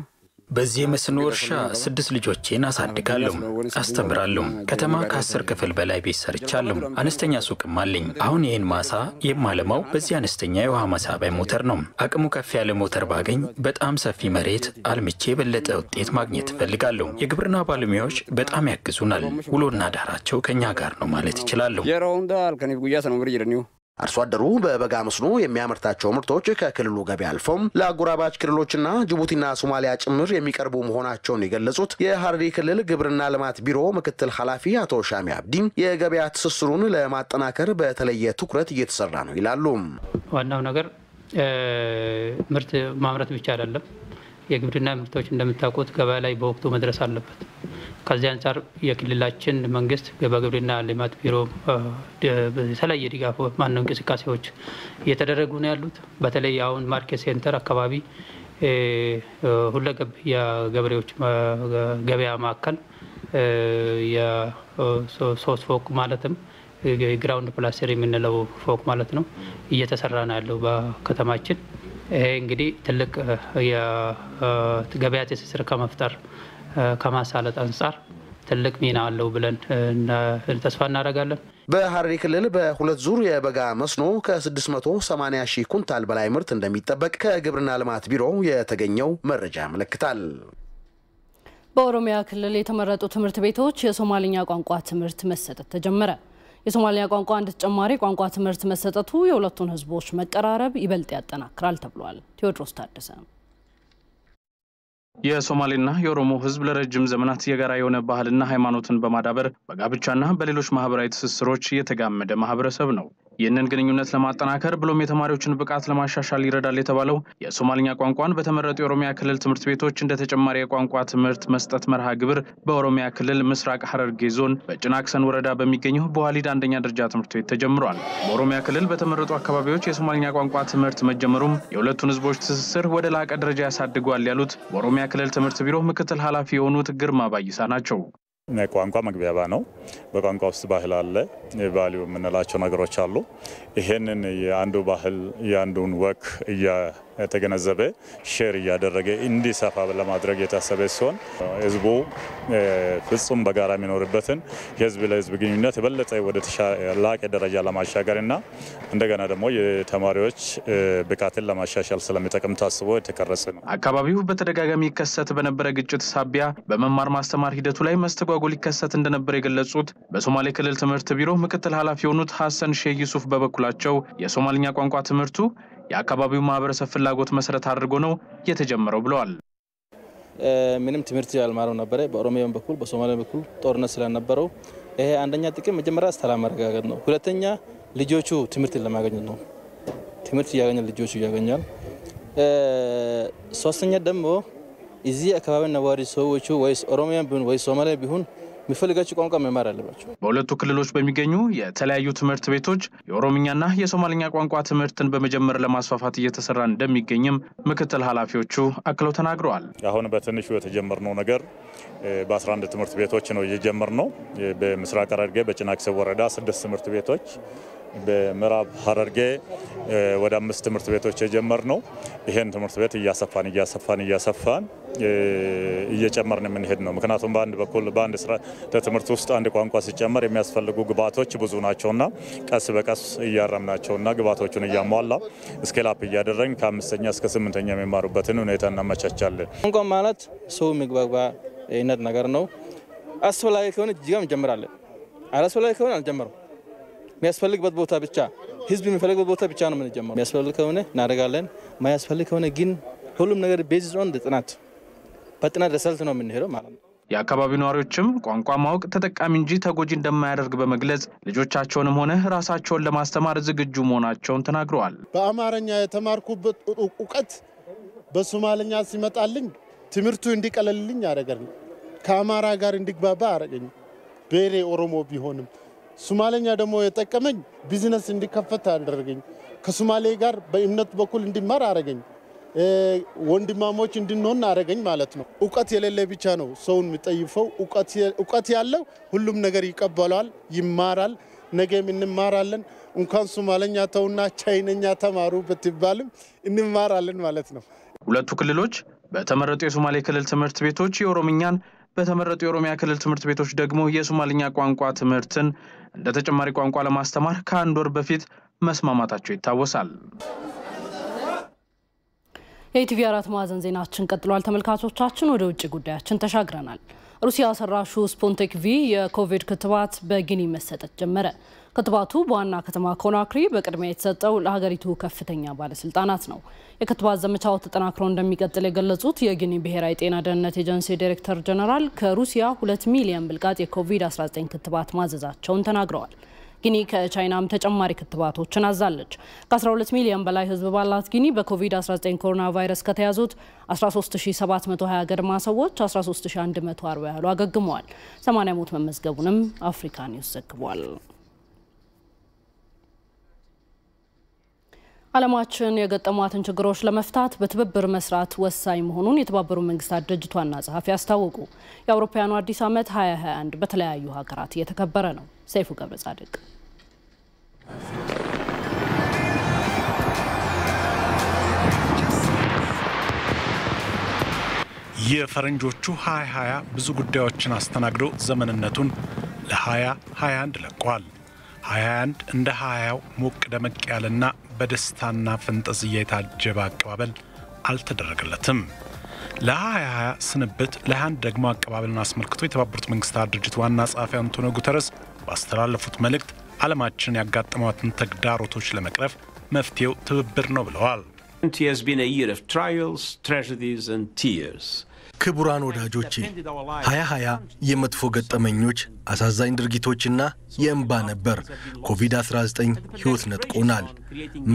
በዚህ መስኖ እርሻ 6 ልጆቼን አሳድጋለሁ፣ አስተምራለሁ። ከተማ ከ10 ክፍል በላይ ቤት ሰርቻለሁ። አነስተኛ ሱቅም አለኝ። አሁን ይሄን ማሳ የማለማው በዚህ አነስተኛ የውሃ መሳቢያ ሞተር ነው። አቅሙ ከፍ ያለ ሞተር ባገኝ በጣም ሰፊ መሬት አልምቼ በለጠ ውጤት ማግኘት እፈልጋለሁ። የግብርና ባለሙያዎች በጣም ያግዙናል። ውሎና ዳራቸው ከኛ ጋር ነው ማለት ይችላል። የራውንዳል ከኔ ጉያስ ነው ብርጅደኒው አርሶ አደሩ በበጋ መስኖ የሚያመርታቸው ምርቶች ከክልሉ ገበያ አልፈው ለአጎራባች ክልሎችና ጅቡቲና ሶማሊያ ጭምር የሚቀርቡ መሆናቸውን የገለጹት የሐረሪ ክልል ግብርና ልማት ቢሮ ምክትል ኃላፊ አቶ ሻሚ አብዲ የገበያ ትስስሩን ለማጠናከር በተለየ ትኩረት እየተሰራ ነው ይላሉ። ዋናው ነገር ምርት ማምረት ብቻ አይደለም። የግብርና ምርቶች እንደምታውቁት ገበያ ላይ በወቅቱ መድረስ አለበት። ከዚህ አንፃር የክልላችን መንግስት በግብርና ልማት ቢሮ የተለያየ ድጋፍ ማነው እንቅስቃሴዎች እየተደረጉ ነው ያሉት። በተለይ አሁን ማርኬት ሴንተር አካባቢ ሁለገብ የገበሬዎች ገበያ ማዕከል የ3 ፎቅ ማለትም ግራውንድ ፕላስተር የምንለው ፎቅ ማለት ነው እየተሰራ ነው ያለው በከተማችን። ይሄ እንግዲህ ትልቅ የገበያ ትስስር ከመፍጠር ከማሳለጥ አንፃር ትልቅ ሚና አለው ብለን ተስፋ እናደርጋለን። በሐረሪ ክልል በሁለት ዙር የበጋ መስኖ ከ680 ሺህ ኩንታል በላይ ምርት እንደሚጠበቅ ከግብርና ልማት ቢሮ የተገኘው መረጃ ያመለክታል። በኦሮሚያ ክልል የተመረጡ ትምህርት ቤቶች የሶማሊኛ ቋንቋ ትምህርት መሰጠት ተጀመረ። የሶማሊኛ ቋንቋ አንድ ተጨማሪ ቋንቋ ትምህርት መሰጠቱ የሁለቱን ህዝቦች መቀራረብ ይበልጥ ያጠናክራል ተብሏል። ቴዎድሮስ ታደሰ የሶማሌና የኦሮሞ ህዝብ ለረጅም ዘመናት የጋራ የሆነ ባህልና ሃይማኖትን በማዳበር በጋብቻና በሌሎች ማህበራዊ ትስስሮች የተጋመደ ማህበረሰብ ነው። ይህንን ግንኙነት ለማጠናከር ብሎም የተማሪዎችን ብቃት ለማሻሻል ይረዳል የተባለው የሶማሊኛ ቋንቋን በተመረጡ የኦሮሚያ ክልል ትምህርት ቤቶች እንደ ተጨማሪ የቋንቋ ትምህርት መስጠት መርሃ ግብር በኦሮሚያ ክልል ምስራቅ ሐረርጌ ዞን በጭናክሰን ወረዳ በሚገኘው በዋሊድ አንደኛ ደረጃ ትምህርት ቤት ተጀምሯል። በኦሮሚያ ክልል በተመረጡ አካባቢዎች የሶማሊኛ ቋንቋ ትምህርት መጀመሩም የሁለቱን ህዝቦች ትስስር ወደ ላቀ ደረጃ ያሳድገዋል ያሉት በኦሮሚያ ክልል ትምህርት ቢሮ ምክትል ኃላፊ የሆኑት ግርማ ባይሳ ናቸው። ቋንቋ መግቢያባ ነው። በቋንቋ ውስጥ ባህል አለ፣ ቫልዩ የምንላቸው ነገሮች አሉ። ይሄንን የአንዱ ባህል የአንዱን ወግ የተገነዘበ ሼር እያደረገ እንዲሰፋ ለማድረግ የታሰበ ሲሆን ህዝቡ ፍጹም በጋራ የሚኖርበትን የህዝብ ለህዝብ ግንኙነት የበለጠ ወደ ላቀ ደረጃ ለማሻገርና እንደገና ደግሞ የተማሪዎች ብቃትን ለማሻሻል ስለሚጠቅም ታስቦ የተቀረጸ ነው። አካባቢው በተደጋጋሚ ይከሰት በነበረ ግጭት ሳቢያ በመማር ማስተማር ሂደቱ ላይ መስተጓጎል ይከሰት እንደነበር የገለጹት በሶማሌ ክልል ትምህርት ቢሮ ምክትል ኃላፊ የሆኑት ሐሰን ሼህ ዩሱፍ በበኩላቸው የሶማሊኛ ቋንቋ ትምህርቱ የአካባቢው ማህበረሰብ ፍላጎት መሰረት አድርጎ ነው የተጀመረው ብለዋል። ምንም ትምህርት ያልማረው ነበር በኦሮሚያም በኩል በሶማሌም በኩል ጦርነት ስለነበረው ይሄ አንደኛ ጥቅም መጀመሪያ ሰላም ማረጋገጥ ነው ሁለተኛ ልጆቹ ትምህርት ለማግኘት ነው ትምህርት ያገኛል ልጆቹ ያገኛል ሶስተኛ ደግሞ እዚህ አካባቢ ነዋሪ ሰዎች ወይስ ኦሮሚያን ቢሆን ወይስ ሶማሌ ቢሆን የሚፈልጋቸው ቋንቋ መማር አለባቸው በሁለቱ ክልሎች በሚገኙ የተለያዩ ትምህርት ቤቶች የኦሮምኛና የሶማሊኛ ቋንቋ ትምህርትን በመጀመር ለማስፋፋት እየተሰራ እንደሚገኝም ምክትል ኃላፊዎቹ አክለው ተናግረዋል አሁን በትንሹ የተጀመረው ነገር በ11 ትምህርት ቤቶች ነው እየጀመርነው በምስራቅ ሐረርጌ በጭናክሰ ወረዳ 6 ትምህርት ቤቶች በምዕራብ ሐረርጌ ወደ 5 ትምህርት ቤቶች የጀመርነው ይሄን ትምህርት ቤት እያሰፋን እየጨመርን የምንሄድ ነው ምክንያቱም በአንድ በኩል በአንድ ስራ ትምህርት ውስጥ አንድ ቋንቋ ሲጨመር የሚያስፈልጉ ግብአቶች ብዙ ናቸውና ቀስ በቀስ እያረምናቸውና ግብአቶቹን እያሟላ ስኬል አፕ እያደረግን ከ5ኛ እስከ 8ኛ የሚማሩበትን ሁኔታ እናመቻቻለን ቋንቋ ማለት ሰው የሚግባባ አይነት ነገር ነው አስፈላጊ ከሆነ ጅጋም እንጀምራለን አላስፈላጊ ከሆነ አንጀምርም የሚያስፈልግበት ቦታ ብቻ ህዝብ የሚፈልግበት ቦታ ብቻ ነው የምንጀምረው የሚያስፈልግ ከሆነ እናደርጋለን ማያስፈልግ ከሆነ ግን ሁሉም ነገር ቤዝድ ኦን ጥናት በጥናት ሪሰልት ነው የምንሄደው ማለት ነው የአካባቢው ነዋሪዎችም ቋንቋ ማወቅ ተጠቃሚ እንጂ ተጎጂ እንደማያደርግ በመግለጽ ልጆቻቸውንም ሆነ ራሳቸውን ለማስተማር ዝግጁ መሆናቸውን ተናግረዋል በአማርኛ የተማርኩበት ዕውቀት በሶማሊኛ ሲመጣልኝ ትምህርቱ እንዲቀለልልኝ ያደርጋል ከአማራ ጋር እንዲግባባ ያደርገኝ ቤሬ ኦሮሞ ቢሆንም ሶማሊኛ ደግሞ የጠቀመኝ ቢዝነስ እንዲከፈት አደረገኝ ከሶማሌ ጋር በእምነት በኩል እንዲማር አደረገኝ ወንድማሞች እንድንሆን አደረገኝ ማለት ነው ዕውቀት የሌለ ብቻ ነው ሰውን የሚጠይፈው ዕውቀት ያለው ሁሉም ነገር ይቀበላል ይማራል ነገም እንማራለን እንኳን ሶማሊኛ ተውና ቻይነኛ ተማሩ በትባልም እንማራለን ማለት ነው ሁለቱ ክልሎች በተመረጡ የሶማሌ ክልል ትምህርት ቤቶች የኦሮምኛን በተመረጡ የኦሮሚያ ክልል ትምህርት ቤቶች ደግሞ የሶማሊኛ ቋንቋ ትምህርትን እንደ ተጨማሪ ቋንቋ ለማስተማር ከአንድ ወር በፊት መስማማታቸው ይታወሳል የኢቲቪ 4 ማዕዘን ዜናችን ቀጥሏል ተመልካቾቻችን ወደ ውጭ ጉዳያችን ተሻግረናል ሩሲያ ሰራሹ ስፑትኒክ ቪ የኮቪድ ክትባት በጊኒ መሰጠት ጀመረ ክትባቱ በዋና ከተማ ኮናክሪ በቅድሚያ የተሰጠው ለሀገሪቱ ከፍተኛ ባለስልጣናት ነው የክትባት ዘመቻው ተጠናክሮ እንደሚቀጥል የገለጹት የጊኒ ብሔራዊ ጤና ደህንነት ኤጀንሲ ዳይሬክተር ጀነራል ከሩሲያ 2 ሚሊዮን ብልቃጥ የኮቪድ-19 ክትባት ማዘዛቸውን ተናግረዋል ጊኒ ከቻይናም ተጨማሪ ክትባቶችን አዛለች ከ12 ሚሊዮን በላይ ህዝብ ባላት ጊኒ በኮቪድ-19 ኮሮና ቫይረስ ከተያዙት 13720 ገደማ ሰዎች 13140 ያህሉ አገግመዋል 80 ሞት መመዝገቡንም አፍሪካ ኒውስ ዘግቧል ዓለማችን የገጠሟትን ችግሮች ለመፍታት በትብብር መስራት ወሳኝ መሆኑን የተባበሩት መንግስታት ድርጅት ዋና ጸሐፊ አስታወቁ የአውሮፓውያኑ አዲስ ዓመት 2021 በተለያዩ ሀገራት እየተከበረ ነው ሰይፉ ገብረጻድቅ የፈረንጆቹ 2020 ብዙ ጉዳዮችን አስተናግዶ ዘመንነቱን ለ2021 ለቋል 21 እንደ 20ው ሞቅ ደመቅ ያለና በደስታና ፈንጠዝያ የታጀበ አቀባበል አልተደረገለትም ለ2020 ስንብት ለ21 ደግሞ አቀባበልን አስመልክቶ የተባበሩት መንግስታት ድርጅት ዋና ጸሐፊ አንቶኒዮ ጉተረስ ባስተላለፉት መልእክት ዓለማችን ያጋጠሟትን ተግዳሮቶች ለመቅረፍ መፍትሄው ትብብር ነው ብለዋል ክቡራን ወዳጆቼ 2020 የመጥፎ ገጠመኞች አሳዛኝ ድርጊቶችና የእንባ ነበር ኮቪድ-19 ህይወት ነጥቆናል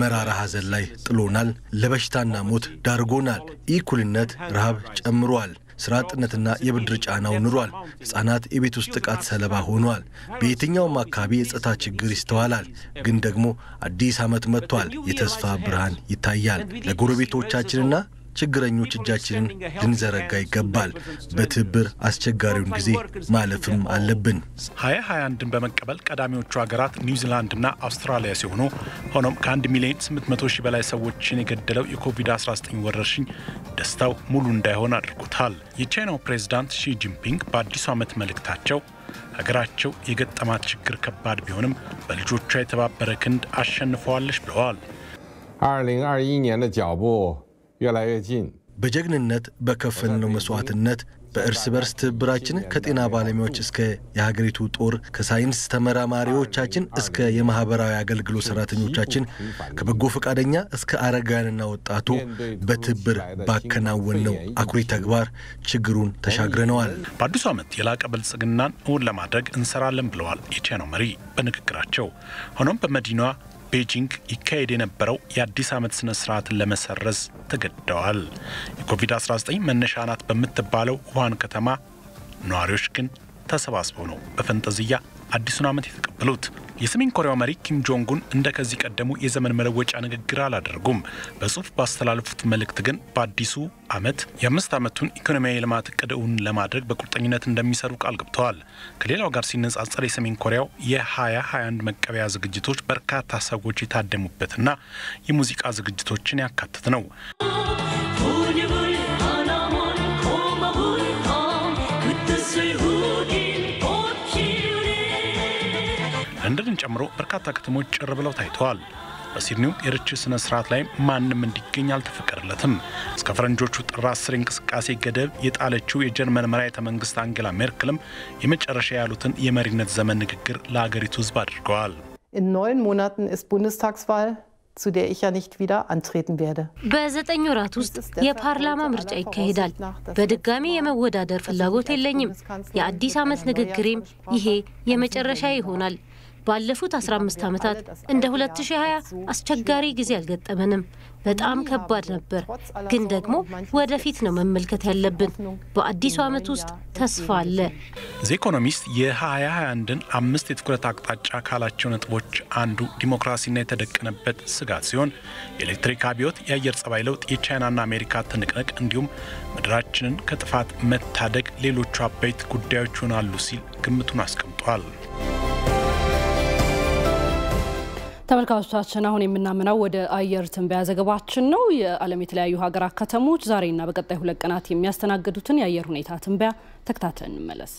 መራራ ሐዘን ላይ ጥሎናል ለበሽታና ሞት ዳርጎናል ኢኩልነት ረሃብ ጨምሯል ስራ አጥነትና የብድር ጫናው ኑሯል ህፃናት የቤት ውስጥ ጥቃት ሰለባ ሆኗል በየትኛውም አካባቢ የጸጥታ ችግር ይስተዋላል ግን ደግሞ አዲስ ዓመት መጥቷል የተስፋ ብርሃን ይታያል ለጎረቤቶቻችንና ችግረኞች እጃችንን ልንዘረጋ ይገባል በትብብር አስቸጋሪውን ጊዜ ማለፍም አለብን 2021ን በመቀበል ቀዳሚዎቹ ሀገራት ኒውዚላንድና አውስትራሊያ ሲሆኑ ሆኖም ከ1 ሚሊዮን 800 ሺህ በላይ ሰዎችን የገደለው የኮቪድ-19 ወረርሽኝ ደስታው ሙሉ እንዳይሆን አድርጎታል የቻይናው ፕሬዝዳንት ሺ ጂንፒንግ በአዲሱ ዓመት መልእክታቸው ሀገራቸው የገጠማት ችግር ከባድ ቢሆንም በልጆቿ የተባበረ ክንድ አሸንፈዋለች ብለዋል 2021年的脚步越来越近 በጀግንነት በከፈልነው መስዋዕትነት በእርስ በርስ ትብብራችን ከጤና ባለሙያዎች እስከ የሀገሪቱ ጦር ከሳይንስ ተመራማሪዎቻችን እስከ የማህበራዊ አገልግሎት ሰራተኞቻችን ከበጎ ፈቃደኛ እስከ አረጋውያንና ወጣቱ በትብብር ባከናወነው አኩሪ ተግባር ችግሩን ተሻግረነዋል። በአዲሱ ዓመት የላቀ ብልጽግናን እውን ለማድረግ እንሰራለን ብለዋል የቻይናው መሪ በንግግራቸው። ሆኖም በመዲናዋ ቤጂንግ ይካሄድ የነበረው የአዲስ ዓመት ስነ ስርዓትን ለመሰረዝ ተገደዋል። የኮቪድ-19 መነሻ ናት በምትባለው ውሃን ከተማ ነዋሪዎች ግን ተሰባስበው ነው በፈንጠዝያ አዲሱን ዓመት የተቀበሉት። የሰሜን ኮሪያው መሪ ኪም ጆንግ ኡን እንደከዚህ ቀደሙ የዘመን መለወጫ ንግግር አላደረጉም። በጽሁፍ ባስተላለፉት መልእክት ግን በአዲሱ ዓመት የ5 ዓመቱን ኢኮኖሚያዊ ልማት እቅድ እውን ለማድረግ በቁርጠኝነት እንደሚሰሩ ቃል ገብተዋል። ከሌላው ጋር ሲነጻጸር የሰሜን ኮሪያው የ2021 መቀበያ ዝግጅቶች በርካታ ሰዎች የታደሙበትና የሙዚቃ ዝግጅቶችን ያካተተ ነው። ለንደንን ጨምሮ በርካታ ከተሞች ጭር ብለው ታይተዋል። በሲድኒው የርችት ስነ ስርዓት ላይ ማንም እንዲገኝ አልተፈቀደለትም። እስከ ፈረንጆቹ ጥር 10 እንቅስቃሴ ገደብ የጣለችው የጀርመን መራሄተ መንግስት አንጌላ ሜርክልም የመጨረሻ ያሉትን የመሪነት ዘመን ንግግር ለሀገሪቱ ህዝብ አድርገዋል። In 9 Monaten ist Bundestagswahl, zu der ich ja nicht wieder antreten werde. በ9 ወራት ውስጥ የፓርላማ ምርጫ ይካሄዳል። በድጋሚ የመወዳደር ፍላጎት የለኝም። የአዲስ ዓመት ንግግሬም ይሄ የመጨረሻ ይሆናል። ባለፉት 15 ዓመታት እንደ 2020 አስቸጋሪ ጊዜ አልገጠመንም። በጣም ከባድ ነበር፣ ግን ደግሞ ወደፊት ነው መመልከት ያለብን። በአዲሱ ዓመት ውስጥ ተስፋ አለ። ዘ ኢኮኖሚስት የ2021ን 5 የትኩረት አቅጣጫ ካላቸው ነጥቦች አንዱ ዲሞክራሲና የተደቀነበት ስጋት ሲሆን የኤሌክትሪክ አብዮት፣ የአየር ጸባይ ለውጥ፣ የቻይናና አሜሪካ ትንቅንቅ እንዲሁም ምድራችንን ከጥፋት መታደግ ሌሎቹ አበይት ጉዳዮች ይሆናሉ ሲል ግምቱን አስቀምጧል። ተመልካቾቻችን አሁን የምናመናው ወደ አየር ትንበያ ዘገባችን ነው። የዓለም የተለያዩ ሀገራት ከተሞች ዛሬና በቀጣይ 2 ቀናት የሚያስተናግዱትን የአየር ሁኔታ ትንበያ ተከታትለን እንመለስ።